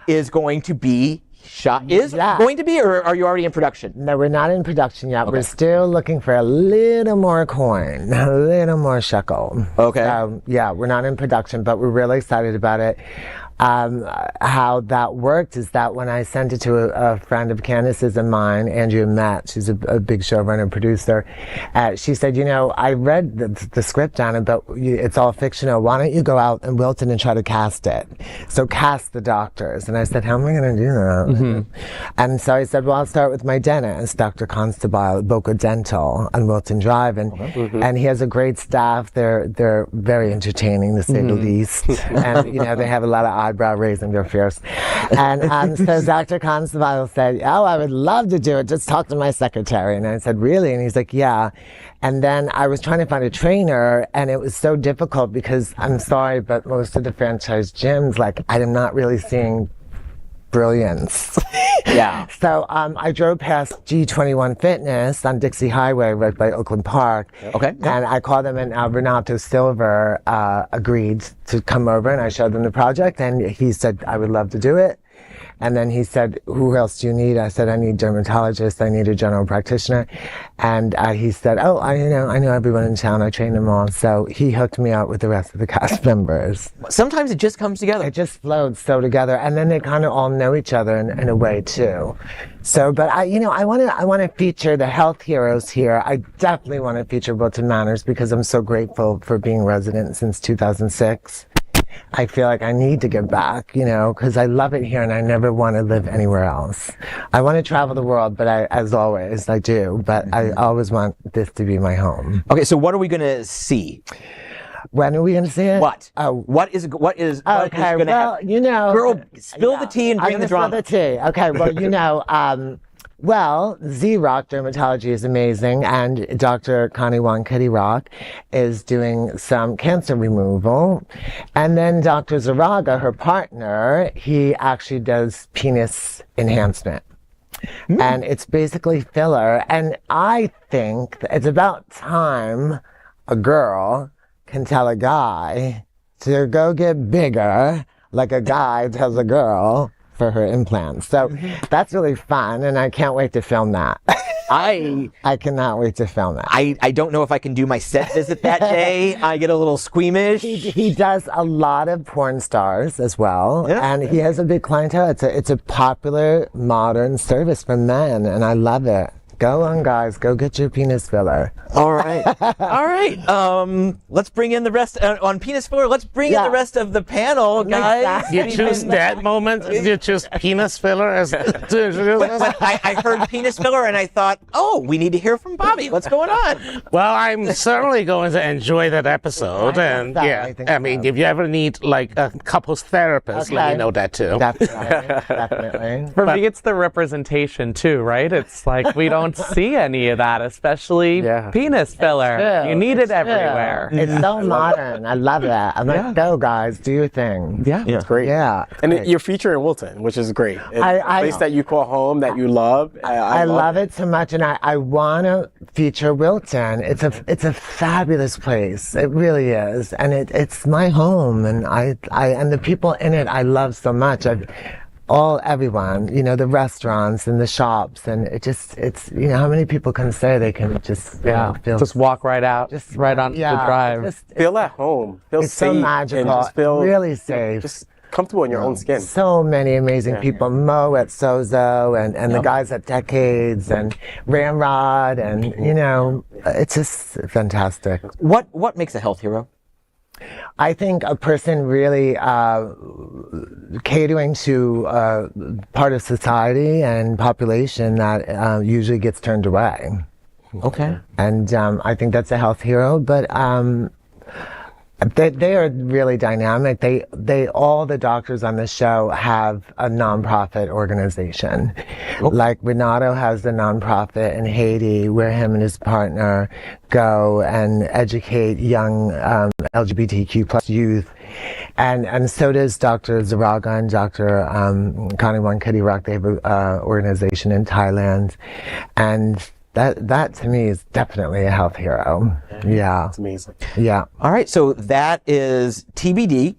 is going to be going to be, or are you already in production? No, we're not in production yet. Okay. We're still looking for a little more coin, a little more shekel. Okay. Yeah, we're not in production, but we're really excited about it. How that worked is that when I sent it to a friend of Candace's and mine, Andrea Matt, she's a big showrunner and producer, she said, you know, I read the script on it, but it's all fictional. Why don't you go out in Wilton and try to cast it? So cast the doctors. And I said, how am I going to do that? And so I said, well, I'll start with my dentist, Dr. Constable at Boca Dental on Wilton Drive. And he has a great staff. They're very entertaining, to say the least. And, you know, they have a lot of eyebrow raising, they're fierce. And so Dr. Constable said, oh, I would love to do it. Just talk to my secretary. And I said, really? And he's like, yeah. And then I was trying to find a trainer, and it was so difficult because, I'm sorry, but most of the franchise gyms, like, I'm not really seeing brilliance. Yeah. So I drove past G21 Fitness on Dixie Highway right by Oakland Park. Okay. And I called them, and Renato Silver agreed to come over, and I showed them the project, and he said, I would love to do it. And then he said, who else do you need? I said, I need dermatologists. I need a general practitioner. And he said, oh, I know everyone in town. I train them all. So he hooked me up with the rest of the cast members. Sometimes it just comes together. It just flowed so together. And then they kind of all know each other in a way too. So, but I want to feature the health heroes here. I definitely want to feature Wilton Manors because I'm so grateful for being resident since 2006. I feel like I need to give back, you know, because I love it here and I never want to live anywhere else. I want to travel the world, but as always, I do. But I always want this to be my home. Okay, so what are we going to see? When are we going to see it? What? What is going to happen? You know. Girl, spill the tea and bring the drama. Spill the tea. Okay, well, you know, Well, Z-Rock Dermatology is amazing, and Dr. Connie Wong Kitty Rock is doing some cancer removal. And then Dr. Zaraga, her partner, he actually does penis enhancement. And it's basically filler. And I think that it's about time a girl can tell a guy to go get bigger, like a guy tells a girl for her implants. So that's really fun, and I can't wait to film that. I cannot wait to film that. I don't know if I can do my set visit that day. I get a little squeamish. He does a lot of porn stars as well, and he has a big clientele. It's a popular modern service for men, and I love it. Go on, guys. Go get your penis filler. All right. All right. Let's bring in the rest on penis filler. Let's bring in the rest of the panel, guys. You choose that moment. You choose penis filler as. I heard penis filler and I thought, oh, we need to hear from Bobby. What's going on? Well, I'm certainly going to enjoy that episode, and I mean, if you ever need like a couples therapist, let me know that too. Definitely. For me, it's the representation too, right? It's like we don't see any of that, especially penis filler. You need it everywhere. It's so modern. I love that. I'm like, go guys, do your thing. Yeah, it's great. Yeah. And you're featuring Wilton, which is great. It's a place that you call home, that you love. I love it so much, and I want to feature Wilton. It's a fabulous place. It really is, and it's my home, and I and the people in it I love so much. Everyone, you know, the restaurants and the shops, and it's you know, how many people can say they can just just walk right out, just right on the drive. Feel at home. Feel it's safe. so magical. And just feel really safe. Just comfortable in your own skin. So many amazing people. Mo at Sozo, and the guys at Decades, and Ramrod, and you know, it's just fantastic. What makes a health hero? I think a person really catering to part of society and population that usually gets turned away. Okay. And I think that's a health hero, but they are really dynamic. They all the doctors on the show have a nonprofit organization. Like Renato has the nonprofit in Haiti where him and his partner go and educate young LGBTQ plus youth. And so does Dr. Zaraga and Dr. Connie Wong Kitty Rock. They have an organization in Thailand. And that to me is definitely a health hero. Yeah. It's amazing. Yeah. All right, so that is TBD,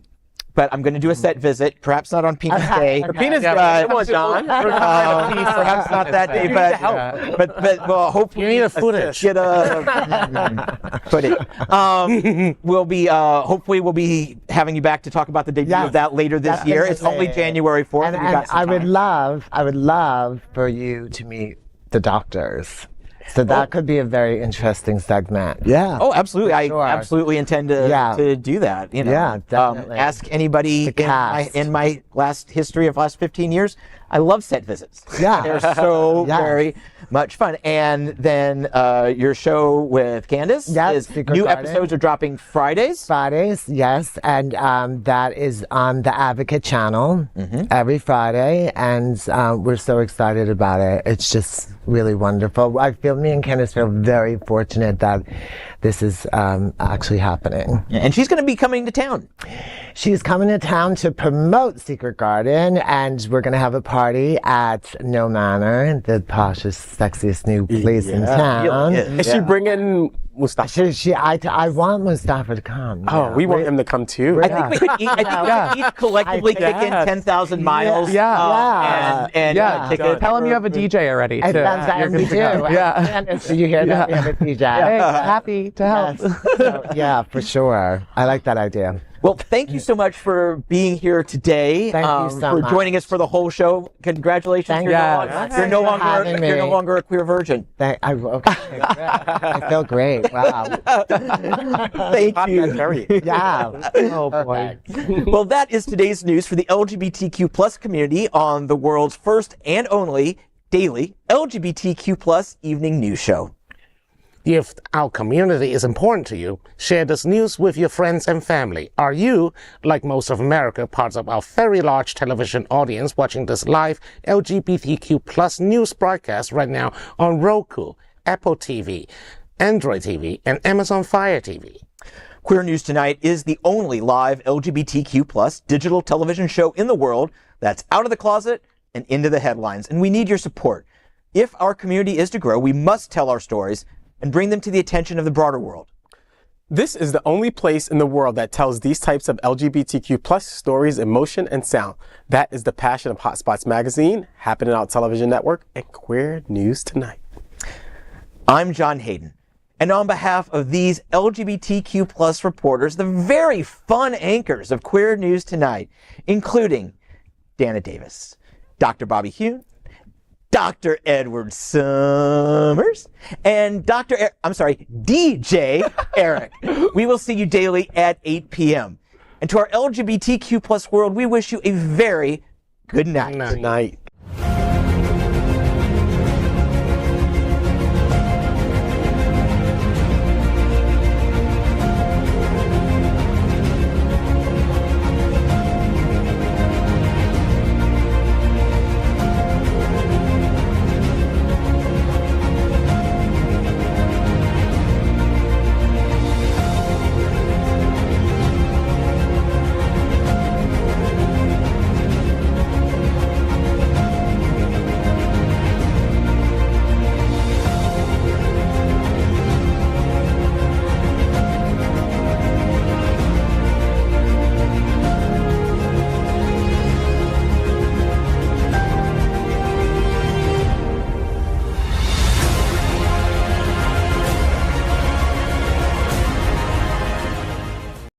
but I'm going to do a set visit, perhaps not on Penis Day. Penis Day. Come on, John. Perhaps not that day, but well, hopefully You need a footage. Get a footage. We'll be hopefully we'll be having you back to talk about the debut of that later this year. It's only January 4th. And I would love for you to meet the doctors. So that could be a very interesting segment. Yeah. Oh, absolutely. I absolutely intend to do that. You know, yeah, definitely. Ask anybody in my history of last 15 years. I love set visits. Yeah. They're so very much fun. And then your show with Candace is new episodes are dropping Fridays. Fridays, yes. And that is on the Advocate channel every Friday. And we're so excited about it. It's just really wonderful. Me and Candace feel very fortunate that this is actually happening. Yeah, and she's going to be coming to town. She's coming to town to promote Secret Garden, and we're going to have a party at No Manor, the poshest, sexiest new place in town. Is she bringing Mustafa? I want Mustafa to come. Oh, we want him to come too. I think we could each collectively kick in 10,000 miles. And tell him you have a DJ already. We do. Do you hear that? We have a DJ. Hey, happy to help. Yes. Yeah, for sure. I like that idea. Well, thank you so much for being here today. Thank you so for much. joining us for the whole show. Congratulations. You're no longer a queer virgin. I feel great. Wow. Thank you. Yeah. Oh boy. Well, that is today's news for the LGBTQ plus community on the world's first and only daily LGBTQ plus evening news show. If our community is important to you, share this news with your friends and family. Are you, like most of America, part of our very large television audience watching this live LGBTQ plus news broadcast right now on Roku, Apple TV, Android TV, and Amazon Fire TV? Queer News Tonight is the only live LGBTQ plus digital television show in the world that's out of the closet and into the headlines, and we need your support. If our community is to grow, we must tell our stories and bring them to the attention of the broader world. This is the only place in the world that tells these types of LGBTQ plus stories in motion and sound. That is the passion of Hotspots Magazine, Happening Out Television Network, and Queer News Tonight. I'm John Hayden, and on behalf of these LGBTQ plus reporters, the very fun anchors of Queer News Tonight, including Danna Davis, Dr. Bobby Huen, Dr. Edward Summers, and DJ Eric. We will see you daily at 8 p.m. And to our LGBTQ plus world, we wish you a very good night. Good night.